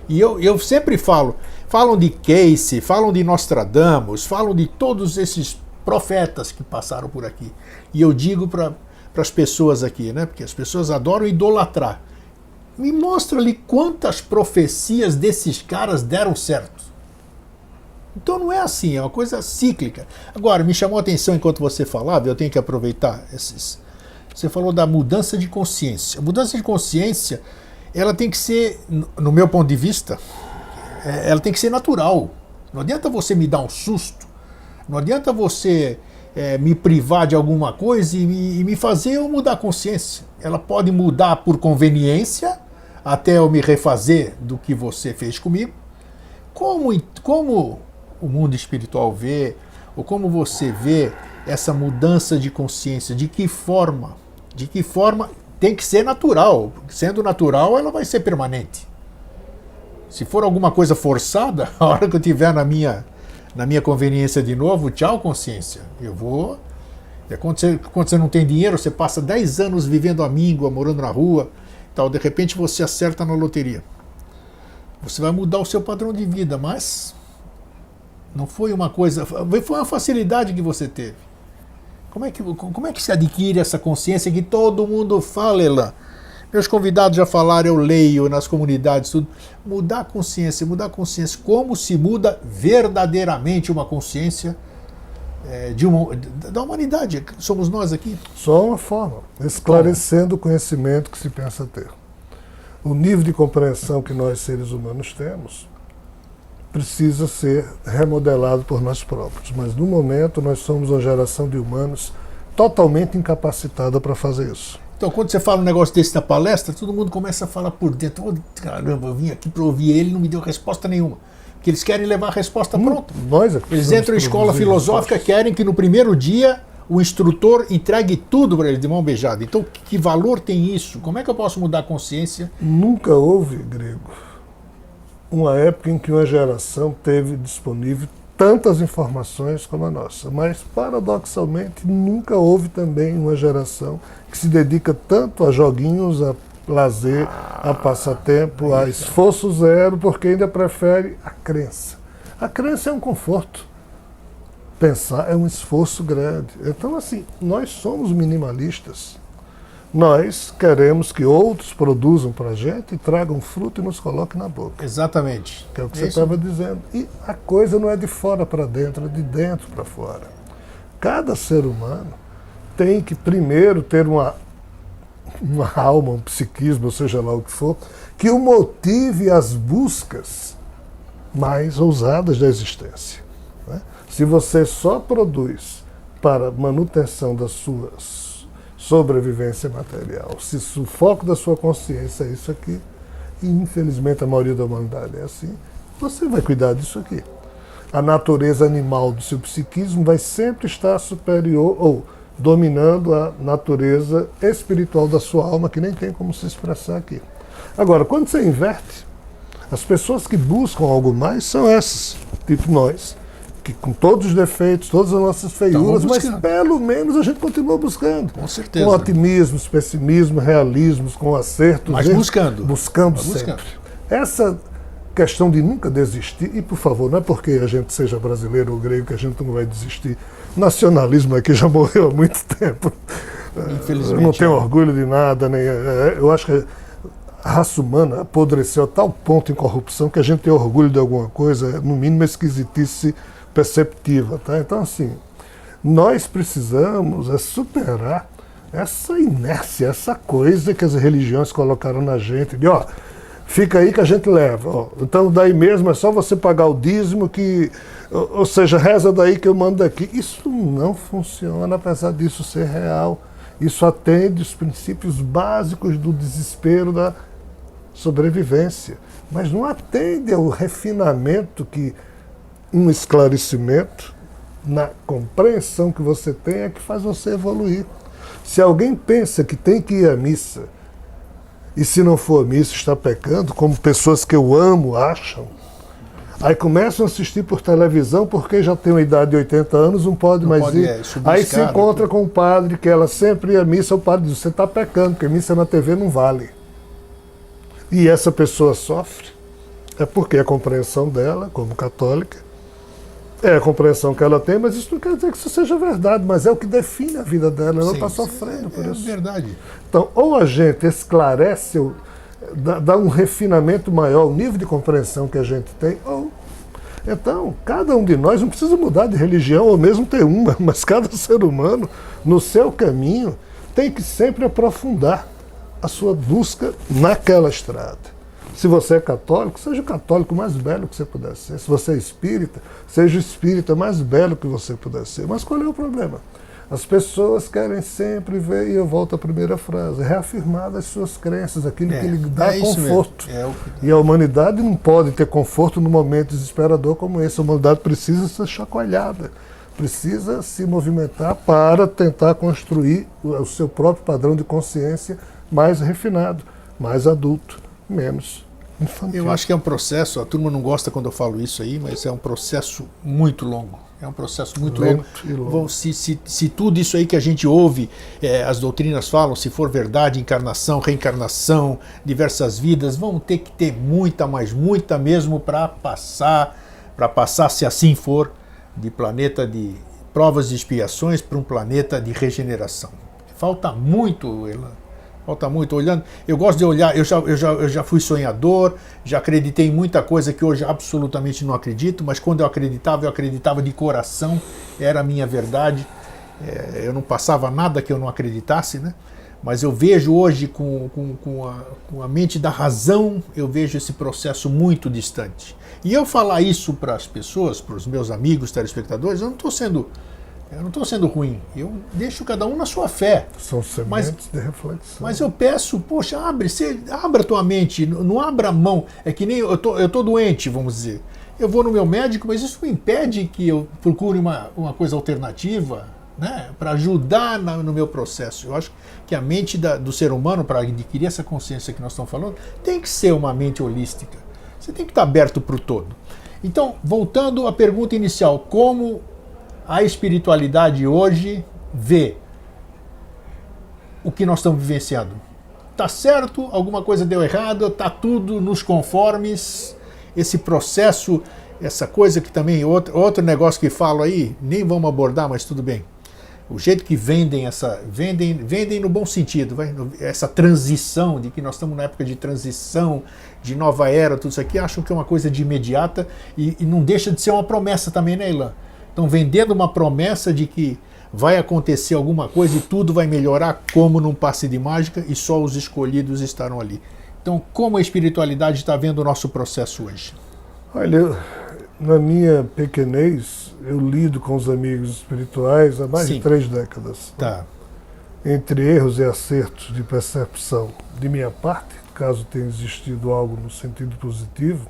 E eu sempre falam de Casey, falam de Nostradamus, falam de todos esses profetas que passaram por aqui. E eu digo para as pessoas aqui, né, porque as pessoas adoram idolatrar. Me mostra ali quantas profecias desses caras deram certo. Então não é assim, é uma coisa cíclica. Agora, me chamou a atenção enquanto você falava, eu tenho que aproveitar Você falou da mudança de consciência. A mudança de consciência, ela tem que ser, no meu ponto de vista, ela tem que ser natural. Não adianta você me dar um susto, não adianta você me privar de alguma coisa e me fazer eu mudar a consciência. Ela pode mudar por conveniência, até eu me refazer do que você fez comigo. Como o mundo espiritual vê, ou como você vê essa mudança de consciência? De que forma? De que forma tem que ser natural? Sendo natural, ela vai ser permanente. Se for alguma coisa forçada, a hora que eu estiver na minha conveniência de novo, tchau, consciência. Eu vou... Quando você não tem dinheiro, você passa 10 anos vivendo à míngua, morando na rua, tal, de repente você acerta na loteria. Você vai mudar o seu padrão de vida, mas não foi uma coisa... Foi uma facilidade que você teve. Como é que se adquire essa consciência que todo mundo fala, Elan? Meus convidados já falaram, eu leio nas comunidades, tudo. Mudar a consciência. Como se muda verdadeiramente uma consciência da humanidade? Somos nós aqui. Só uma forma, esclarecendo o conhecimento que se pensa ter. O nível de compreensão que nós, seres humanos, temos precisa ser remodelado por nós próprios. Mas, no momento, nós somos uma geração de humanos totalmente incapacitada para fazer isso. Então, quando você fala um negócio desse na palestra, todo mundo começa a falar por dentro. Oh, caramba, eu vim aqui para ouvir ele e não me deu resposta nenhuma. Porque eles querem levar a resposta pronta. Eles entram em escola filosófica, querem que no primeiro dia o instrutor entregue tudo para eles de mão beijada. Então, que valor tem isso? Como é que eu posso mudar a consciência? Nunca houve, Grego, uma época em que uma geração teve disponível tantas informações como a nossa. Mas, paradoxalmente, nunca houve também uma geração que se dedica tanto a joguinhos, a lazer, a passatempo, a esforço zero, porque ainda prefere a crença. A crença é um conforto. Pensar é um esforço grande. Então, assim, nós somos minimalistas. Nós queremos que outros produzam para a gente e tragam fruto e nos coloquem na boca. Exatamente. Que é o que você estava dizendo. E a coisa não é de fora para dentro, é de dentro para fora. Cada ser humano tem que primeiro ter uma alma, um psiquismo, ou seja lá o que for, que o motive às buscas mais ousadas da existência. Né? Se você só produz para manutenção da sua sobrevivência material, se o foco da sua consciência é isso aqui, e infelizmente a maioria da humanidade é assim, você vai cuidar disso aqui. A natureza animal do seu psiquismo vai sempre estar superior ou dominando a natureza espiritual da sua alma, que nem tem como se expressar aqui. Agora, quando você inverte, as pessoas que buscam algo mais são essas, tipo nós, que com todos os defeitos, todas as nossas feiuras, mas pelo menos a gente continua buscando. Com certeza. Com otimismos, pessimismos, realismos, com acertos. Mas buscando. Buscando sempre. Essa questão de nunca desistir, e por favor, não é porque a gente seja brasileiro ou grego que a gente não vai desistir. O nacionalismo aqui já morreu há muito tempo. Infelizmente. Eu não tenho orgulho de nada, nem. Eu acho que a raça humana apodreceu a tal ponto em corrupção que a gente tem orgulho de alguma coisa, no mínimo esquisitice perceptiva. Tá? Então, assim, nós precisamos superar essa inércia, essa coisa que as religiões colocaram na gente, de fica aí que a gente leva. Então, daí mesmo é só você pagar o dízimo, ou seja, reza daí que eu mando daqui. Isso não funciona, apesar disso ser real. Isso atende os princípios básicos do desespero da sobrevivência, mas não atende ao refinamento que um esclarecimento na compreensão que você tem é que faz você evoluir. Se alguém pensa que tem que ir à missa e se não for à missa está pecando, como pessoas que eu amo acham, aí começam a assistir por televisão porque já tem uma idade de 80 anos, não pode mais ir. Aí se encontra com um padre que ela sempre ia à missa, o padre diz, você está pecando, porque missa na TV não vale. E essa pessoa sofre, é porque a compreensão dela, como católica, é a compreensão que ela tem, mas isso não quer dizer que isso seja verdade, mas é o que define a vida dela, ela está sofrendo por isso. É verdade. Então, ou a gente esclarece, dá um refinamento maior, o nível de compreensão que a gente tem, ou... Então, cada um de nós não precisa mudar de religião, ou mesmo ter uma, mas cada ser humano, no seu caminho, tem que sempre aprofundar a sua busca naquela estrada. Se você é católico, seja o católico mais belo que você puder ser. Se você é espírita, seja o espírita mais belo que você puder ser. Mas qual é o problema? As pessoas querem sempre ver, e eu volto à primeira frase, reafirmar as suas crenças, aquilo que lhe dá conforto. E a humanidade não pode ter conforto num momento desesperador como esse. A humanidade precisa ser chacoalhada, precisa se movimentar para tentar construir o seu próprio padrão de consciência mais refinado, mais adulto, menos infantil. Eu acho que é um processo, a turma não gosta quando eu falo isso aí, mas é um processo muito longo. É um processo muito longo. Se tudo isso aí que a gente ouve, as doutrinas falam, se for verdade, encarnação, reencarnação, diversas vidas, vão ter que ter muita, mas muita mesmo para passar, se assim for, de planeta de provas e expiações para um planeta de regeneração. Falta muito, Elan. Falta muito. Olhando, eu gosto de olhar, eu já fui sonhador, já acreditei em muita coisa que hoje absolutamente não acredito, mas quando eu acreditava de coração, era a minha verdade. Eu não passava nada que eu não acreditasse, né? Mas eu vejo hoje com a mente da razão, eu vejo esse processo muito distante. E eu falar isso para as pessoas, para os meus amigos telespectadores, eu não estou sendo ruim, eu deixo cada um na sua fé. São sementes de reflexão. Mas eu peço, poxa, abra a tua mente, não abra a mão. É que nem eu tô doente, vamos dizer. Eu vou no meu médico, mas isso não impede que eu procure uma coisa alternativa, né, para ajudar no meu processo. Eu acho que a mente do ser humano, para adquirir essa consciência que nós estamos falando, tem que ser uma mente holística. Você tem que estar aberto para o todo. Então, voltando à pergunta inicial, como a espiritualidade hoje vê o que nós estamos vivenciando? Tá certo? Alguma coisa deu errado? Tá tudo nos conformes? Esse processo, essa coisa que também, outro negócio que falo aí, nem vamos abordar, mas tudo bem. O jeito que vendem no bom sentido, essa transição, de que nós estamos na época de transição, de nova era, tudo isso aqui, acham que é uma coisa de imediata e não deixa de ser uma promessa também, né, Elan? Estão vendendo uma promessa de que vai acontecer alguma coisa e tudo vai melhorar como num passe de mágica e só os escolhidos estarão ali. Então, como a espiritualidade está vendo o nosso processo hoje? Olha, na minha pequenez, eu lido com os amigos espirituais há mais de 3 décadas. Tá. Entre erros e acertos de percepção de minha parte, caso tenha existido algo no sentido positivo,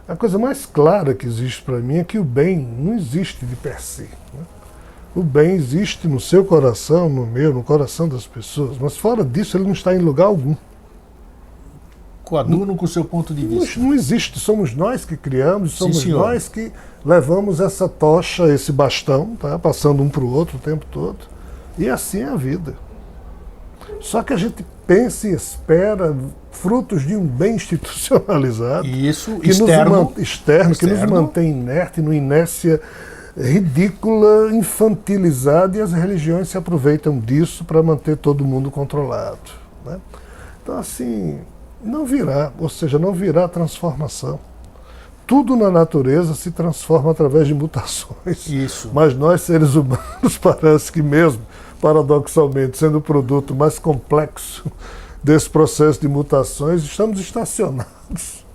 a coisa mais clara que existe para mim é que o bem não existe de per si, né? O bem existe no seu coração, no meu, no coração das pessoas, mas fora disso ele não está em lugar algum. Coaduno com o seu ponto de vista. Não existe, somos nós que criamos, somos nós que levamos essa tocha, esse bastão, tá? Passando um para o outro o tempo todo, e assim é a vida. Só que a gente pensa e espera frutos de um bem institucionalizado, isso, que externo, que nos mantém inerte, numa inércia ridícula, infantilizada, e as religiões se aproveitam disso para manter todo mundo controlado, né? Então, assim, não virá, ou seja, não virá transformação. Tudo na natureza se transforma através de mutações. Isso. Mas nós, seres humanos, parece que mesmo, paradoxalmente, sendo o produto mais complexo desse processo de mutações, estamos estacionados,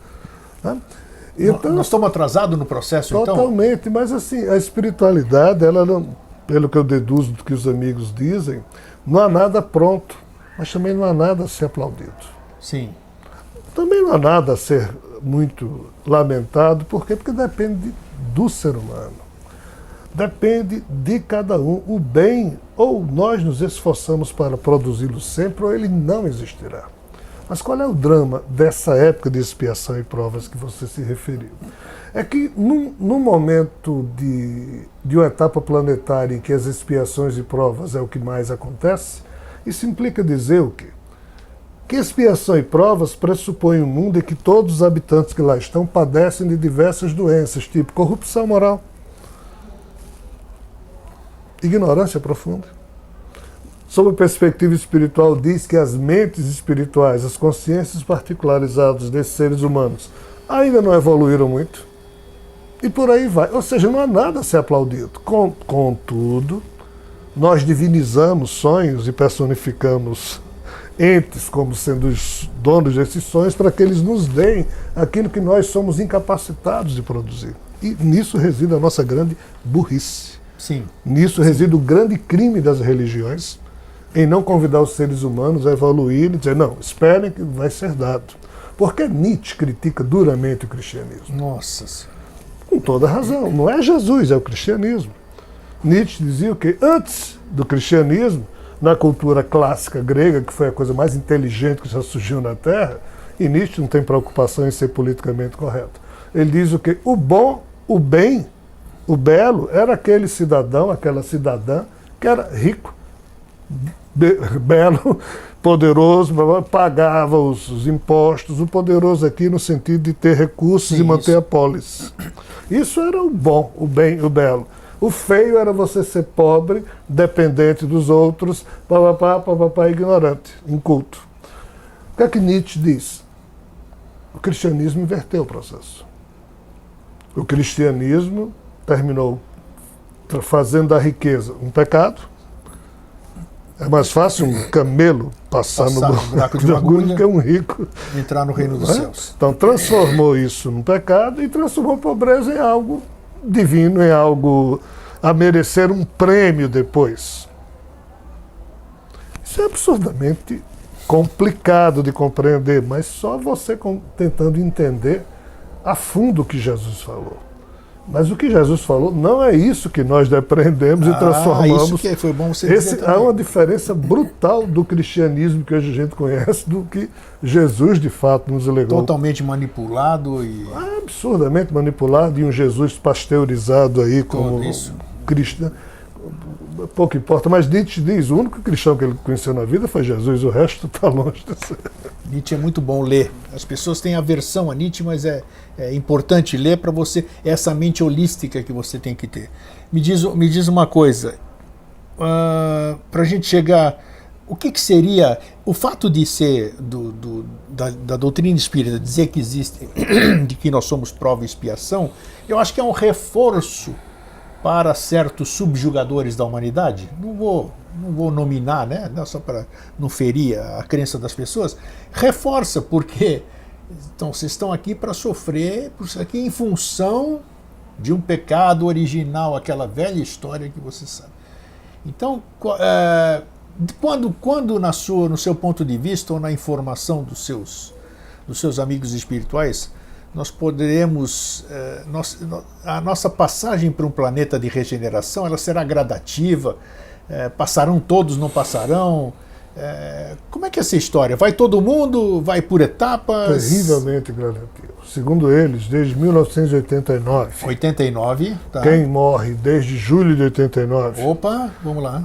né? Então, nós estamos atrasados no processo, então? Totalmente, mas assim, a espiritualidade, ela não, pelo que eu deduzo do que os amigos dizem, não há nada pronto, mas também não há nada a ser aplaudido. Sim. Também não há nada a ser muito lamentado, por quê? Porque depende do ser humano. Depende de cada um. O bem, ou nós nos esforçamos para produzi-lo sempre, ou ele não existirá. Mas qual é o drama dessa época de expiação e provas que você se referiu? É que num momento de uma etapa planetária em que as expiações e provas é o que mais acontece, isso implica dizer o quê? Que expiação e provas pressupõem um mundo em que todos os habitantes que lá estão padecem de diversas doenças, tipo corrupção moral, ignorância profunda. Sob a perspectiva espiritual, diz que as mentes espirituais, as consciências particularizadas desses seres humanos ainda não evoluíram muito. E por aí vai. Ou seja, não há nada a ser aplaudido. Contudo, nós divinizamos sonhos e personificamos entes como sendo os donos desses sonhos para que eles nos deem aquilo que nós somos incapacitados de produzir. E nisso reside a nossa grande burrice. Sim. Nisso reside o grande crime das religiões, em não convidar os seres humanos a evoluir e dizer, não, esperem que vai ser dado. Porque Nietzsche critica duramente o cristianismo. Nossa Senhora. Com toda razão. Não é Jesus, é o cristianismo. Nietzsche dizia que antes do cristianismo, na cultura clássica grega, que foi a coisa mais inteligente que já surgiu na Terra, e Nietzsche não tem preocupação em ser politicamente correto. Ele diz o que o bom, o bem, o belo era aquele cidadão, aquela cidadã que era rico, belo, poderoso, pagava os impostos, o poderoso aqui no sentido de ter recursos e manter a polis. Isso era o bom, o bem, o belo. O feio era você ser pobre, dependente dos outros, ignorante, inculto. O que é que Nietzsche diz? O cristianismo inverteu o processo. O cristianismo terminou fazendo da riqueza um pecado. É mais fácil um camelo passar no buraco de agulha que um rico entrar no reino dos céus. Então transformou isso num pecado e transformou a pobreza em algo divino, em algo a merecer um prêmio depois. Isso é absurdamente complicado de compreender, mas só você tentando entender a fundo o que Jesus falou. Mas o que Jesus falou não é isso que nós depreendemos e transformamos. Isso que foi bom você dizer há uma diferença brutal do cristianismo que hoje a gente conhece do que Jesus de fato nos legou. Totalmente manipulado e... absurdamente manipulado, e um Jesus pasteurizado aí como cristão. Pouco importa, mas Nietzsche diz, o único cristão que ele conheceu na vida foi Jesus, o resto está longe de ser. Nietzsche é muito bom ler. As pessoas têm aversão a Nietzsche, mas é importante ler para você, essa mente holística que você tem que ter. Me diz uma coisa, para a gente chegar, o que seria, o fato de ser da doutrina espírita, dizer que existe, de que nós somos prova e expiação, eu acho que é um reforço para certos subjugadores da humanidade. Não vou nominar, né? Não, só para não ferir a crença das pessoas. Reforça, porque então, vocês estão aqui para sofrer, por isso aqui em função de um pecado original, aquela velha história que você sabe. Então, quando no seu ponto de vista ou na informação dos seus amigos espirituais, nós poderemos, a nossa passagem para um planeta de regeneração, ela será gradativa, passarão todos, não passarão? Como é que é essa história? Vai todo mundo? Vai por etapas? Terrivelmente gradativo. Segundo eles, desde 1989. 89, tá. Quem morre desde julho de 89... Opa, vamos lá.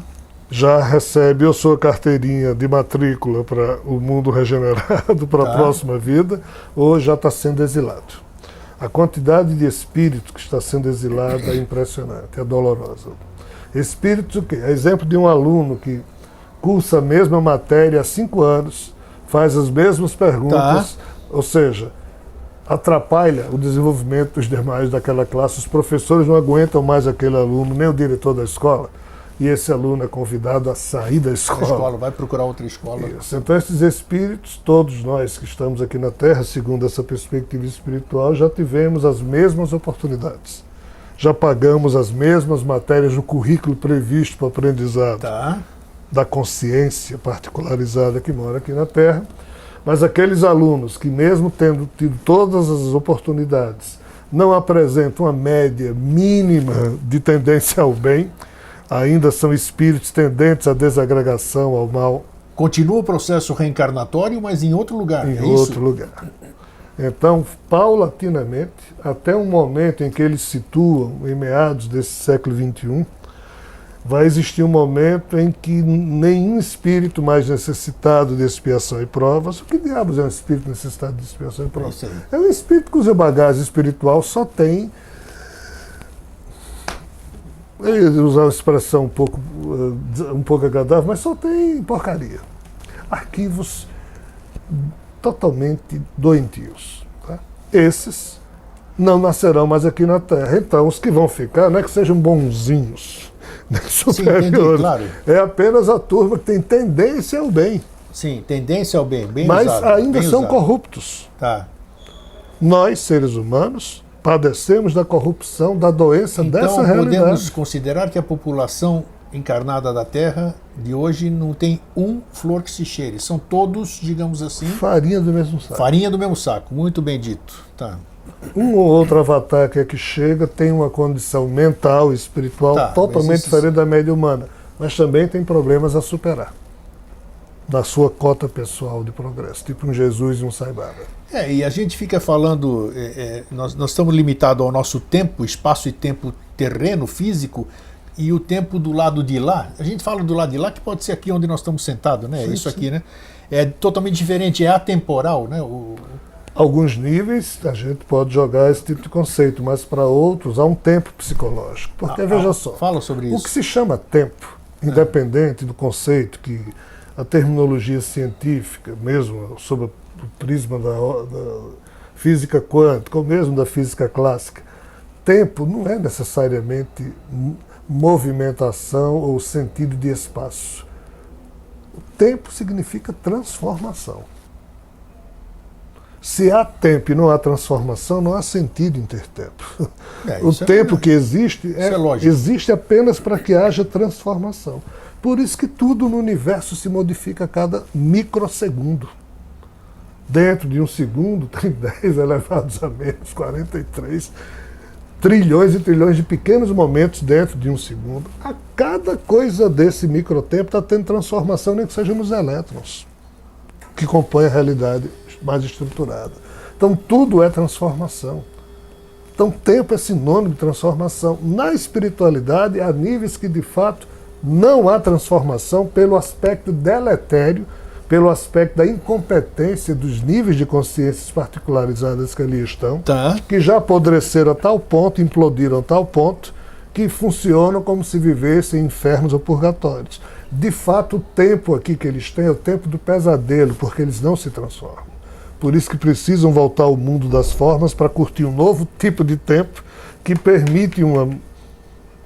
Já recebe a sua carteirinha de matrícula para o mundo regenerado, para a próxima vida, ou já está sendo exilado. A quantidade de espírito que está sendo exilado é impressionante, é dolorosa. Espíritos o quê? É exemplo de um aluno que cursa a mesma matéria há 5 anos, faz as mesmas perguntas, ou seja, atrapalha o desenvolvimento dos demais daquela classe. Os professores não aguentam mais aquele aluno, nem o diretor da escola. E esse aluno é convidado a sair da escola. Vai procurar outra escola. Isso. Então, esses espíritos, todos nós que estamos aqui na Terra, segundo essa perspectiva espiritual, já tivemos as mesmas oportunidades. Já pagamos as mesmas matérias no currículo previsto para o aprendizado da consciência particularizada que mora aqui na Terra. Mas aqueles alunos que, mesmo tendo tido todas as oportunidades, não apresentam uma média mínima de tendência ao bem, ainda são espíritos tendentes à desagregação, ao mal. Continua o processo reencarnatório, mas em outro lugar. Em outro lugar. Então, paulatinamente, até um momento em que eles situam, em meados desse século XXI, vai existir um momento em que nenhum espírito mais necessitado de expiação e provas... O que diabos é um espírito necessitado de expiação e provas? É um espírito cuja bagagem espiritual só tem... Eu ia usar uma expressão um pouco agradável, mas só tem porcaria. Arquivos totalmente doentios. Tá? Esses não nascerão mais aqui na Terra. Então, os que vão ficar, não é que sejam bonzinhos, nem superiores. Sim, entendi, claro. É apenas a turma que tem tendência ao bem. Sim, tendência ao bem. Mas ainda são corruptos. Tá. Nós, seres humanos, padecemos da corrupção, da doença dessa realidade. Então podemos considerar que a população encarnada da Terra de hoje não tem um flor que se cheire. São todos, digamos assim... farinha do mesmo saco. Farinha do mesmo saco, muito bem dito. Tá. Um ou outro avatar que aqui chega tem uma condição mental e espiritual totalmente diferente da média humana, mas também tem problemas a superar na sua cota pessoal de progresso, tipo um Jesus e um Sai Baba. E a gente fica falando, nós estamos limitados ao nosso tempo, espaço e tempo terreno, físico, e o tempo do lado de lá. A gente fala do lado de lá, que pode ser aqui onde nós estamos sentados, né? Sim, isso sim. aqui, né? É totalmente diferente, é atemporal, né? Alguns níveis a gente pode jogar esse tipo de conceito, mas para outros há um tempo psicológico. Porque, veja só, fala sobre isso. O que se chama tempo, independente do conceito que a terminologia científica, mesmo sob o prisma da física quântica, ou mesmo da física clássica, tempo não é necessariamente movimentação ou sentido de espaço. O tempo significa transformação. Se há tempo e não há transformação, não há sentido em ter tempo. O tempo que existe existe apenas para que haja transformação. Por isso que tudo no universo se modifica a cada microsegundo. Dentro de um segundo tem 10 elevados a menos 43 trilhões e trilhões de pequenos momentos dentro de um segundo. A cada coisa desse microtempo está tendo transformação, nem que seja nos elétrons, que compõem a realidade mais estruturada. Então tudo é transformação. Então tempo é sinônimo de transformação. Na espiritualidade, há níveis que de fato não há transformação pelo aspecto deletério, pelo aspecto da incompetência dos níveis de consciências particularizadas que ali estão, que já apodreceram a tal ponto, implodiram a tal ponto, que funcionam como se vivessem em infernos ou purgatórios. De fato, o tempo aqui que eles têm é o tempo do pesadelo, porque eles não se transformam. Por isso que precisam voltar ao mundo das formas para curtir um novo tipo de tempo que permite uma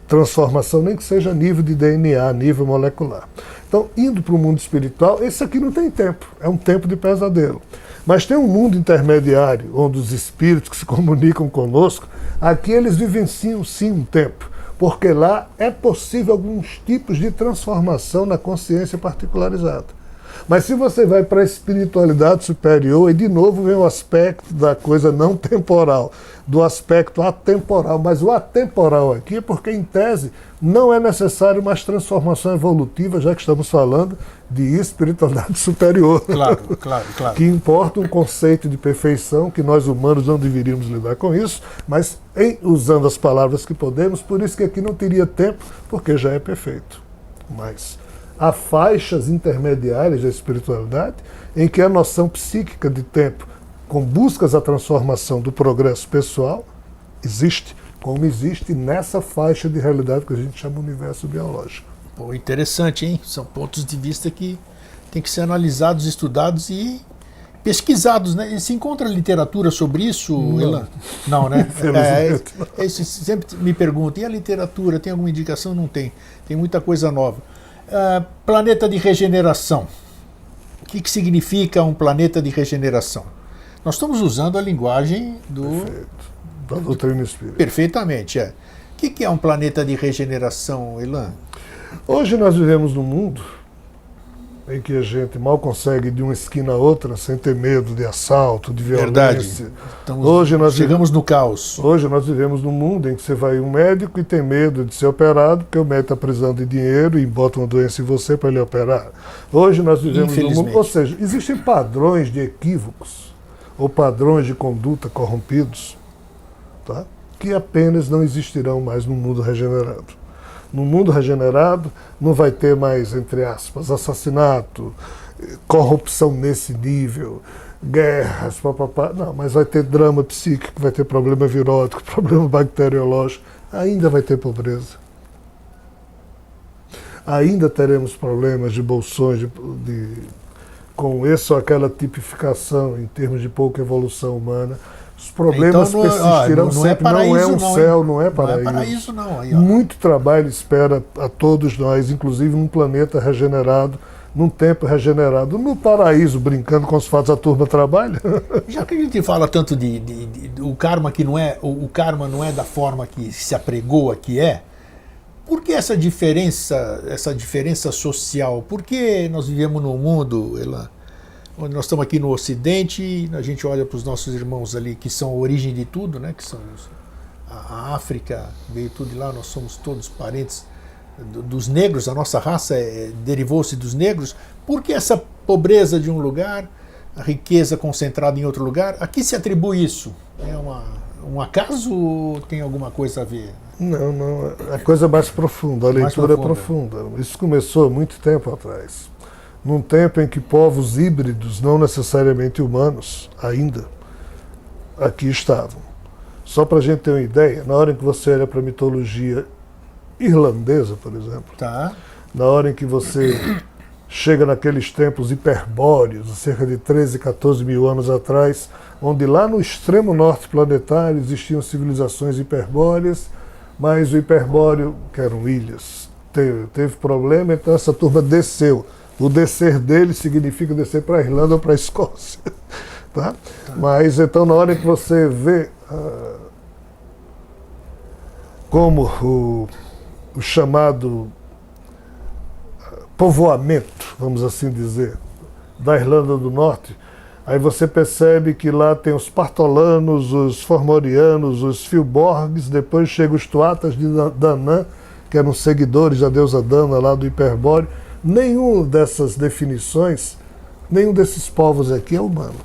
transformação, nem que seja a nível de DNA, a nível molecular. Então, indo para o mundo espiritual, esse aqui não tem tempo, é um tempo de pesadelo. Mas tem um mundo intermediário, onde os espíritos que se comunicam conosco, aqui eles vivenciam sim um tempo, porque lá é possível alguns tipos de transformação na consciência particularizada. Mas se você vai para a espiritualidade superior, e de novo vem o aspecto da coisa não temporal, do aspecto atemporal. Mas o atemporal aqui é porque, em tese, não é necessário mais transformação evolutiva, já que estamos falando de espiritualidade superior. Claro. Que importa um conceito de perfeição, que nós humanos não deveríamos lidar com isso, mas usando as palavras que podemos, por isso que aqui não teria tempo, porque já é perfeito. Mas há faixas intermediárias da espiritualidade em que a noção psíquica de tempo, com buscas à transformação do progresso pessoal, existe, como existe nessa faixa de realidade que a gente chama universo biológico. Pô, interessante, hein? São pontos de vista que têm que ser analisados, estudados e pesquisados, né? E se encontra literatura sobre isso, Elan? Não, né? Sempre me perguntam, e a literatura, tem alguma indicação? Não tem. Tem muita coisa nova. Planeta de regeneração. O que significa um planeta de regeneração? Nós estamos usando a linguagem da doutrina espírita. Perfeitamente, O que é um planeta de regeneração, Elan? Hoje nós vivemos num mundo em que a gente mal consegue ir de uma esquina a outra sem ter medo de assalto, de violência. Verdade. Chegamos no caos. Hoje nós vivemos num mundo em que você vai a um médico e tem medo de ser operado, porque o médico está precisando de dinheiro e bota uma doença em você para ele operar. Hoje nós vivemos num mundo... Ou seja, existem padrões de equívocos ou padrões de conduta corrompidos, tá? Que apenas não existirão mais no mundo regenerado. No mundo regenerado não vai ter mais, entre aspas, assassinato, corrupção nesse nível, guerras, papapá. Não, mas vai ter drama psíquico, vai ter problema virótico, problema bacteriológico, ainda vai ter pobreza. Ainda teremos problemas de bolsões, com essa ou aquela tipificação em termos de pouca evolução humana. Os problemas Então, persistirão não é sempre. Não é paraíso, um não, céu, hein? não é paraíso. Não é paraíso, não. Aí, ó. Muito trabalho espera a todos nós, inclusive num planeta regenerado, num tempo regenerado. No paraíso, brincando com os fatos, a turma trabalha. Já que a gente fala tanto o karma que não é, o karma não é da forma que se apregoa que é, por que essa diferença social? Por que nós vivemos num mundo, onde nós estamos aqui no Ocidente, a gente olha para os nossos irmãos ali, que são a origem de tudo, né? Que são a África, veio tudo de lá, nós somos todos parentes dos negros, a nossa raça derivou-se dos negros. Por que essa pobreza de um lugar, a riqueza concentrada em outro lugar? A que se atribui isso? É um acaso ou tem alguma coisa a ver? Não, a coisa é mais profunda, a leitura é profunda. Isso começou há muito tempo atrás. Num tempo em que povos híbridos, não necessariamente humanos, ainda, aqui estavam. Só para a gente ter uma ideia, na hora em que você olha para a mitologia irlandesa, por exemplo, Tá. na hora em que você chega naqueles tempos hiperbóreos, cerca de 13, 14 mil anos atrás, onde lá no extremo norte planetário existiam civilizações hiperbóreas, mas o hiperbóreo, que eram ilhas, teve problema, então essa turma desceu. O descer dele significa descer para a Irlanda ou para a Escócia. Tá? Mas então, na hora que você vê como o chamado povoamento, vamos assim dizer, da Irlanda do Norte, aí você percebe que lá tem os partolanos, os formorianos, os filborgs, depois chegam os tuatas de Danann, que eram seguidores da deusa Dana lá do Hiperbóreo. Nenhum dessas definições, nenhum desses povos aqui é humano.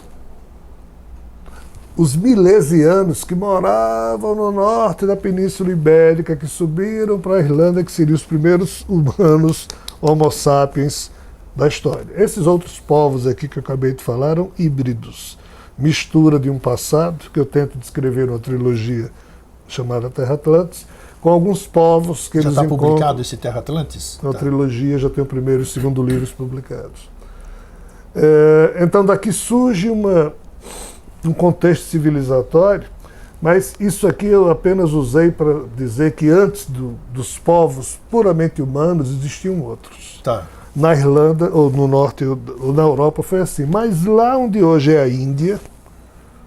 Os milesianos que moravam no norte da Península Ibérica, que subiram para a Irlanda, que seriam os primeiros humanos homo sapiens da história. Esses outros povos aqui que eu acabei de falar eram híbridos. Mistura de um passado, que eu tento descrever numa trilogia chamada Terra Atlantis, com alguns povos que já eles está encontram... publicado esse Terra Atlantis? Na trilogia já tem o primeiro e o segundo livros publicados. Então daqui surge um contexto civilizatório, mas isso aqui eu apenas usei para dizer que antes dos povos puramente humanos existiam outros. Tá. Na Irlanda, ou no norte, ou na Europa foi assim. Mas lá onde hoje é a Índia,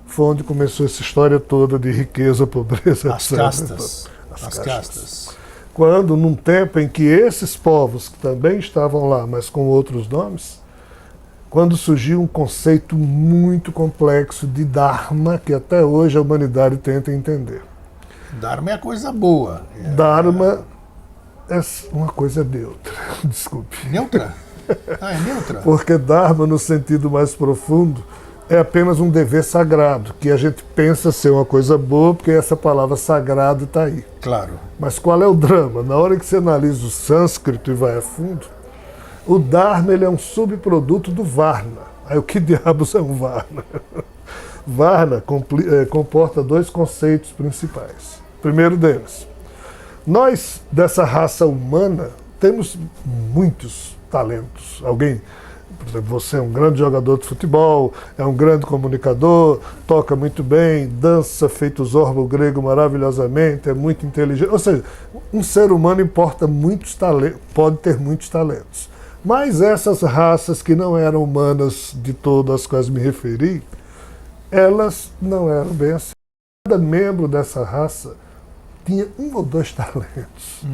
foi onde começou essa história toda de riqueza, pobreza, As etc. castas. As As castas. castas. Quando, num tempo em que esses povos, que também estavam lá, mas com outros nomes, quando surgiu um conceito muito complexo de Dharma, que até hoje a humanidade tenta entender. Dharma é a coisa boa. Dharma é uma coisa neutra, desculpe. Neutra? Ah, é neutra? Porque Dharma, no sentido mais profundo, é apenas um dever sagrado, que a gente pensa ser uma coisa boa, porque essa palavra sagrado está aí. Claro. Mas qual é o drama? Na hora que você analisa o sânscrito e vai a fundo, o Dharma ele é um subproduto do Varna. Aí o que diabos é um Varna? Varna comporta dois conceitos principais. Primeiro deles, nós, dessa raça humana, temos muitos talentos. Por exemplo, você é um grande jogador de futebol, é um grande comunicador, toca muito bem, dança feito Zorba o grego maravilhosamente, é muito inteligente. Ou seja, um ser humano pode ter muitos talentos. Mas essas raças que não eram humanas de todas as quais me referi, elas não eram bem assim. Cada membro dessa raça tinha um ou dois talentos.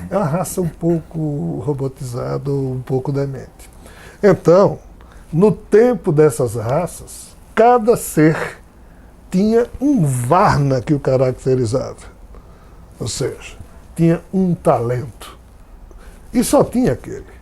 É uma raça um pouco robotizada ou um pouco demente. Então, no tempo dessas raças, cada ser tinha um Varna que o caracterizava. Ou seja, tinha um talento. E só tinha aquele.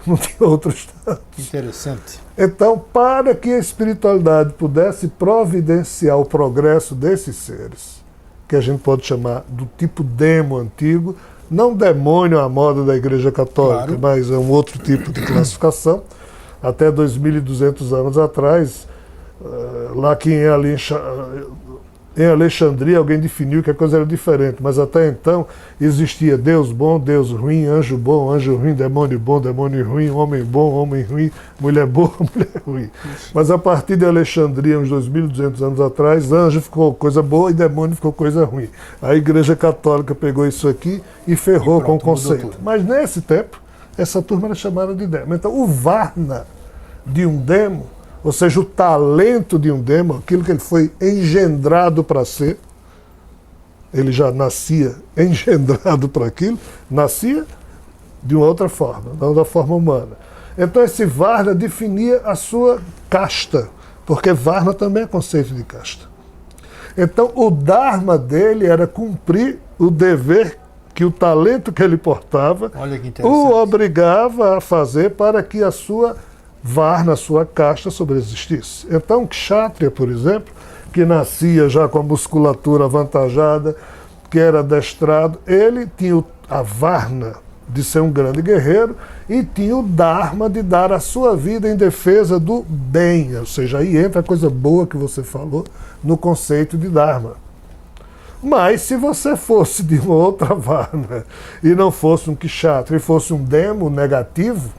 Não tinha outros tantos. Interessante. Então, para que a espiritualidade pudesse providenciar o progresso desses seres, que a gente pode chamar do tipo demo antigo, não demônio à moda da Igreja Católica, claro, mas é um outro tipo de classificação. Até 2.200 anos atrás, lá quem é ali Em Alexandria alguém definiu que a coisa era diferente, mas até então existia Deus bom, Deus ruim, anjo bom, anjo ruim, demônio bom, demônio ruim, homem bom, homem ruim, mulher boa, mulher ruim. Mas a partir de Alexandria, uns 2.200 anos atrás, anjo ficou coisa boa e demônio ficou coisa ruim. A Igreja Católica pegou isso aqui e ferrou com o conceito. Mas nesse tempo, essa turma era chamada de demo. Então o Varna de um demo, ou seja, o talento de um demo, aquilo que ele foi engendrado para ser, ele já nascia engendrado para aquilo, nascia de uma outra forma, não da forma humana. Então esse Varna definia a sua casta, porque Varna também é conceito de casta. Então o Dharma dele era cumprir o dever que o talento que ele portava o obrigava a fazer para que a sua Varna, sua casta, sobreexistisse. Então, Kshatriya, por exemplo, que nascia já com a musculatura avantajada, que era adestrado, ele tinha a Varna de ser um grande guerreiro e tinha o Dharma de dar a sua vida em defesa do bem. Ou seja, aí entra a coisa boa que você falou no conceito de Dharma. Mas se você fosse de uma outra Varna e não fosse um Kshatriya e fosse um demo negativo,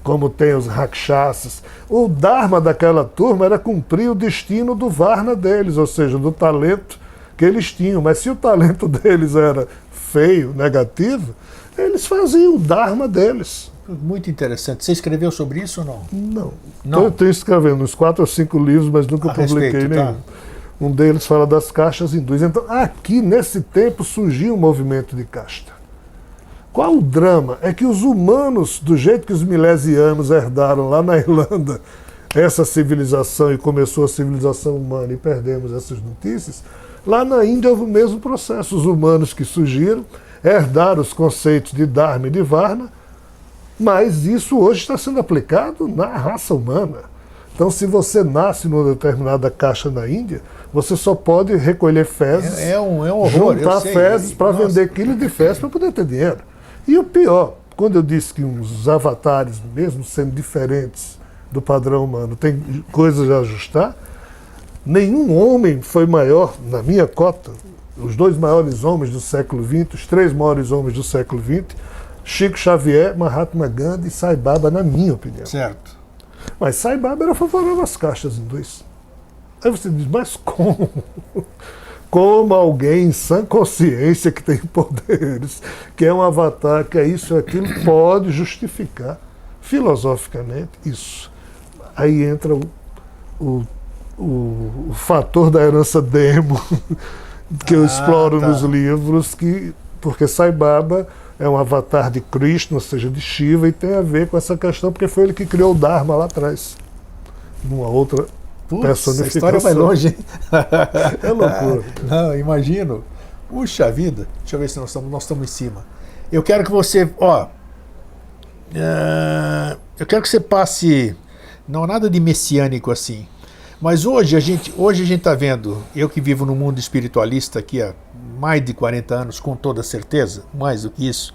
como tem os Rakshasas, o Dharma daquela turma era cumprir o destino do Varna deles, ou seja, do talento que eles tinham. Mas se o talento deles era feio, negativo, eles faziam o Dharma deles. Muito interessante. Você escreveu sobre isso ou não? Não. Eu estou escrevendo uns 4 ou 5 livros, mas nunca publiquei nenhum. Tá. Um deles fala das castas hindus. Então, aqui, nesse tempo, surgiu um movimento de casta. Qual o drama? É que os humanos, do jeito que os milesianos herdaram lá na Irlanda essa civilização e começou a civilização humana e perdemos essas notícias, lá na Índia houve o mesmo processo. Os humanos que surgiram herdaram os conceitos de Dharma e de Varna, mas isso hoje está sendo aplicado na raça humana. Então, se você nasce numa determinada caixa na Índia, você só pode recolher fezes, é um horror, juntar fezes para vender quilos de fezes para poder ter dinheiro. E o pior, quando eu disse que os avatares, mesmo sendo diferentes do padrão humano, tem coisas a ajustar, nenhum homem foi maior, na minha cota, os 2 maiores homens do século XX, os 3 maiores homens do século XX, Chico Xavier, Mahatma Gandhi e Sai Baba, na minha opinião. Certo. Mas Sai Baba era favorável às castas hindus. Aí você diz, mas como? Como alguém em sã consciência que tem poderes, que é um avatar, que é isso e aquilo, pode justificar filosoficamente isso. Aí entra o fator da herança demo, que eu exploro nos livros, porque Sai Baba é um avatar de Krishna, ou seja, de Shiva, e tem a ver com essa questão, porque foi ele que criou o Dharma lá atrás, numa outra personificação. A história vai longe, hein? É loucura. Não, imagino. Puxa vida. Deixa eu ver se nós estamos em cima. Eu quero que você, eu quero que você passe, não nada de messiânico assim, mas hoje a gente está vendo, eu que vivo no mundo espiritualista aqui há mais de 40 anos, com toda certeza, mais do que isso,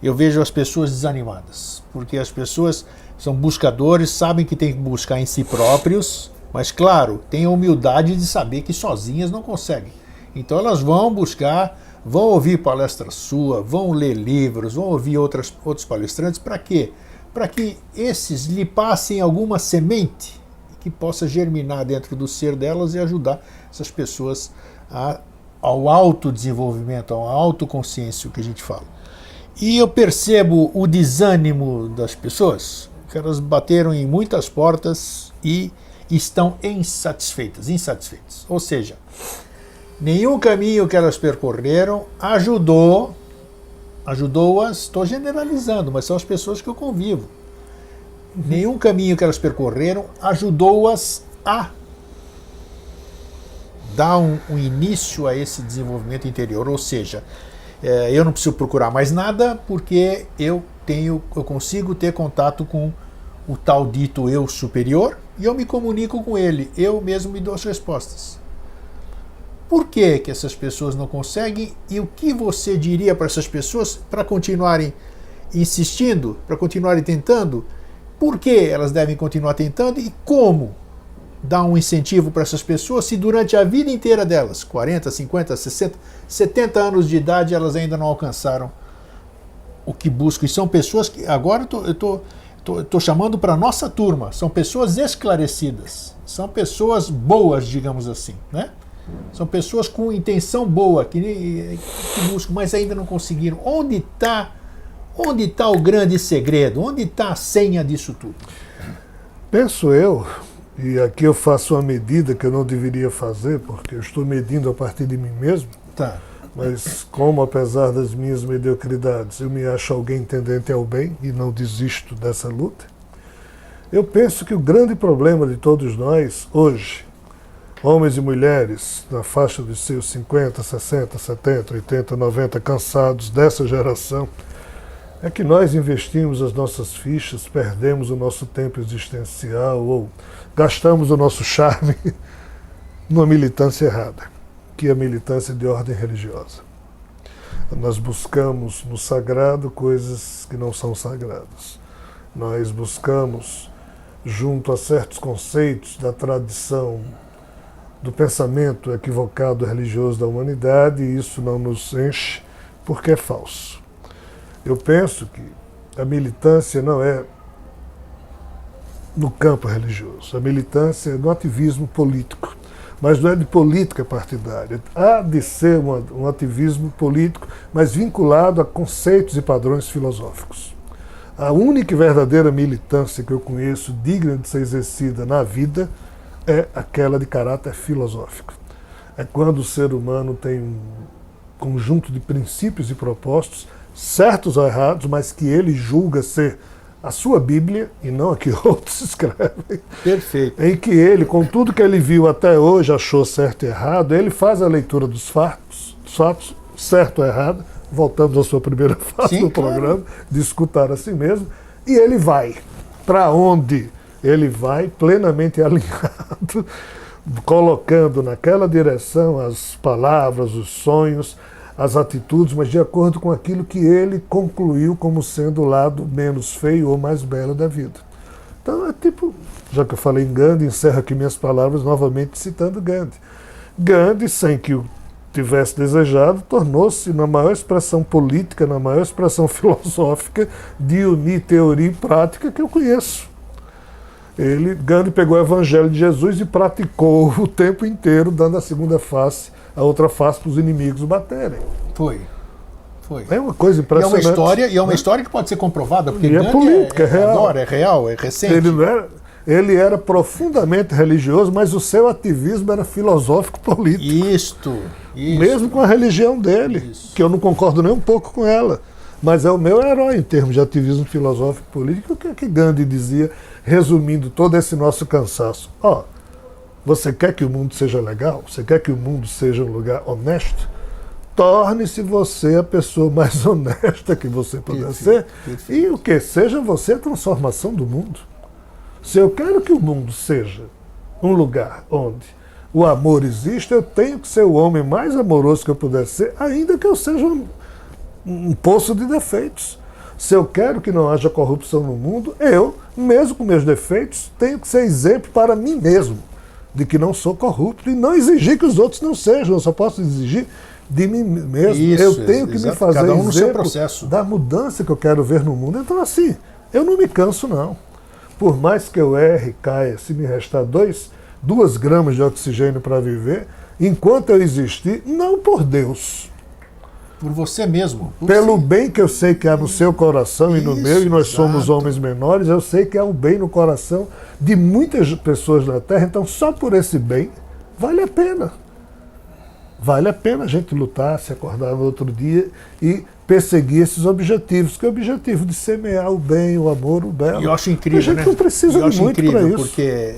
eu vejo as pessoas desanimadas, porque as pessoas são buscadores, sabem que tem que buscar em si próprios, mas claro, têm a humildade de saber que sozinhas não conseguem. Então elas vão buscar, vão ouvir palestra sua, vão ler livros, vão ouvir outros palestrantes, para quê? Para que esses lhe passem alguma semente que possa germinar dentro do ser delas e ajudar essas pessoas ao autodesenvolvimento, à autoconsciência, o que a gente fala. E eu percebo o desânimo das pessoas, que elas bateram em muitas portas e estão insatisfeitas. Ou seja, nenhum caminho que elas percorreram ajudou-as, estou generalizando, mas são as pessoas que eu convivo. Nenhum caminho que elas percorreram ajudou-as a dar um início a esse desenvolvimento interior. Ou seja, eu não preciso procurar mais nada porque eu consigo ter contato com o tal dito eu superior e eu me comunico com ele, eu mesmo me dou as respostas. Por que essas pessoas não conseguem e o que você diria para essas pessoas para continuarem insistindo, para continuarem tentando? Por que elas devem continuar tentando e como dar um incentivo para essas pessoas se durante a vida inteira delas, 40, 50, 60, 70 anos de idade, elas ainda não alcançaram o que buscam? E são pessoas que, agora eu estou chamando para a nossa turma, são pessoas esclarecidas, são pessoas boas, digamos assim, né? São pessoas com intenção boa, que buscam, mas ainda não conseguiram. Onde está o grande segredo? Onde está a senha disso tudo? Penso eu, e aqui eu faço uma medida que eu não deveria fazer, porque eu estou medindo a partir de mim mesmo, Tá. mas como apesar das minhas mediocridades eu me acho alguém tendente ao bem e não desisto dessa luta, eu penso que o grande problema de todos nós hoje, homens e mulheres na faixa dos seus 50, 60, 70, 80, 90, cansados dessa geração, é que nós investimos as nossas fichas, perdemos o nosso tempo existencial ou gastamos o nosso charme numa militância errada, que é a militância de ordem religiosa. Nós buscamos no sagrado coisas que não são sagradas. Nós buscamos, junto a certos conceitos da tradição, do pensamento equivocado religioso da humanidade, e isso não nos enche porque é falso. Eu penso que a militância não é no campo religioso, a militância é no ativismo político, mas não é de política partidária. Há de ser um ativismo político, mas vinculado a conceitos e padrões filosóficos. A única e verdadeira militância que eu conheço, digna de ser exercida na vida, é aquela de caráter filosófico. É quando o ser humano tem um conjunto de princípios e propósitos, certos ou errados, mas que ele julga ser a sua Bíblia e não a que outros escrevem. Perfeito. Em que ele, com tudo que ele viu até hoje, achou certo e errado, ele faz a leitura dos fatos, certo ou errado, voltamos à sua primeira fase do programa, de escutar a si mesmo, e ele vai. Para onde? Ele vai plenamente alinhado, colocando naquela direção as palavras, os sonhos, as atitudes, mas de acordo com aquilo que ele concluiu como sendo o lado menos feio ou mais belo da vida. Então é tipo, já que eu falei em Gandhi, encerro aqui minhas palavras novamente citando Gandhi. Gandhi, sem que o tivesse desejado, tornou-se na maior expressão política, na maior expressão filosófica de unir teoria e prática que eu conheço. Gandhi pegou o Evangelho de Jesus e praticou o tempo inteiro, dando a segunda face, a outra face para os inimigos baterem. Foi. É uma coisa impressionante. E é uma história que pode ser comprovada, porque é política, é real, é recente. Ele era profundamente religioso, mas o seu ativismo era filosófico-político. Isto. Mesmo com a religião dele, que eu não concordo nem um pouco com ela. Mas é o meu herói em termos de ativismo filosófico-político, que é que Gandhi dizia, resumindo todo esse nosso cansaço. Você quer que o mundo seja legal? Você quer que o mundo seja um lugar honesto? Torne-se você a pessoa mais honesta que você puder ser. E o que? Seja você a transformação do mundo. Se eu quero que o mundo seja um lugar onde o amor existe, eu tenho que ser o homem mais amoroso que eu puder ser, ainda que eu seja um poço de defeitos. Se eu quero que não haja corrupção no mundo, eu, mesmo com meus defeitos, tenho que ser exemplo para mim mesmo de que não sou corrupto e não exigir que os outros não sejam. Eu só posso exigir de mim mesmo. Eu tenho que me fazer cada um no seu exemplo processo da mudança que eu quero ver no mundo. Então, assim, eu não me canso, não. Por mais que eu erre, caia, se me restar 2 gramas de oxigênio para viver, enquanto eu existir, não por Deus. Por você mesmo. Pelo bem que eu sei que há no seu coração e no meu, e nós somos homens menores, eu sei que há um bem no coração de muitas pessoas na Terra, então só por esse bem, vale a pena. Vale a pena a gente lutar, se acordar no outro dia e perseguir esses objetivos, que é o objetivo de semear o bem, o amor, o belo. E eu acho incrível, a gente não precisa de muito para isso. Porque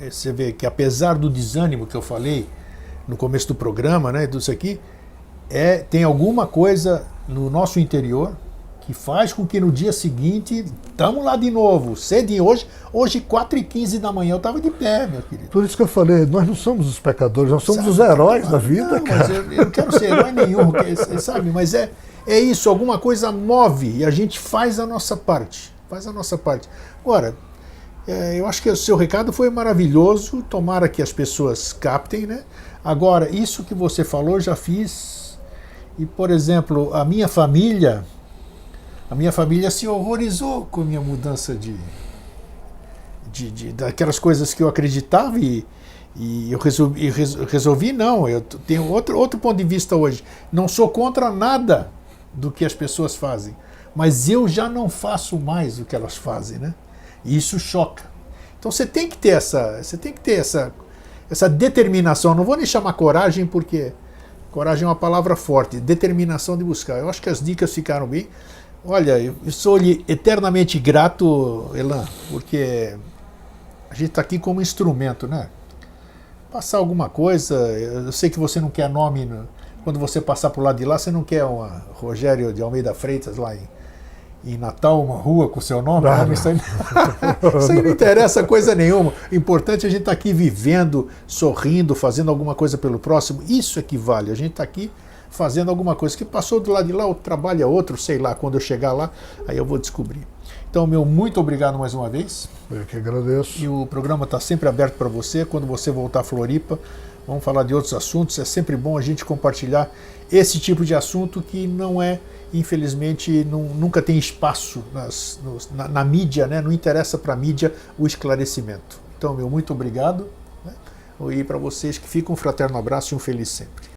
você vê que apesar do desânimo que eu falei no começo do programa, né, disso aqui, tem alguma coisa no nosso interior que faz com que no dia seguinte estamos lá de novo, cedinho. Hoje 4h15 da manhã eu estava de pé, meu querido. Por isso que eu falei, nós não somos os pecadores, nós somos os heróis da vida, cara. Mas eu não quero ser herói nenhum, sabe? Mas é isso, alguma coisa move e a gente faz a nossa parte. Agora, Eu acho que o seu recado foi maravilhoso, tomara que as pessoas captem, né? Agora, isso que você falou, eu já fiz, e, por exemplo, a minha família se horrorizou com a minha mudança daquelas coisas que eu acreditava e eu resolvi não, eu tenho outro ponto de vista hoje. Não sou contra nada do que as pessoas fazem, mas eu já não faço mais o que elas fazem, né? E isso choca. Então você tem que ter essa determinação. Não vou nem chamar coragem, porque coragem é uma palavra forte. Determinação de buscar. Eu acho que as dicas ficaram bem. Olha, eu sou-lhe eternamente grato, Elan, porque a gente está aqui como instrumento, né? Passar alguma coisa, eu sei que você não quer nome, quando você passar por lado de lá, você não quer uma Rogério de Almeida Freitas lá em Natal, uma rua com seu nome? Isso aí não interessa coisa nenhuma. O importante é a gente estar aqui vivendo, sorrindo, fazendo alguma coisa pelo próximo. Isso é que vale. A gente está aqui fazendo alguma coisa. Que passou do lado de lá, o trabalho é outro, sei lá, quando eu chegar lá, aí eu vou descobrir. Então, muito obrigado mais uma vez. Eu que agradeço. E o programa está sempre aberto para você. Quando você voltar a Floripa, vamos falar de outros assuntos. É sempre bom a gente compartilhar esse tipo de assunto que não é, infelizmente, nunca tem espaço na mídia, né? Não interessa para a mídia o esclarecimento. Então, muito obrigado. Né? E para vocês que ficam, um fraterno abraço e um feliz sempre.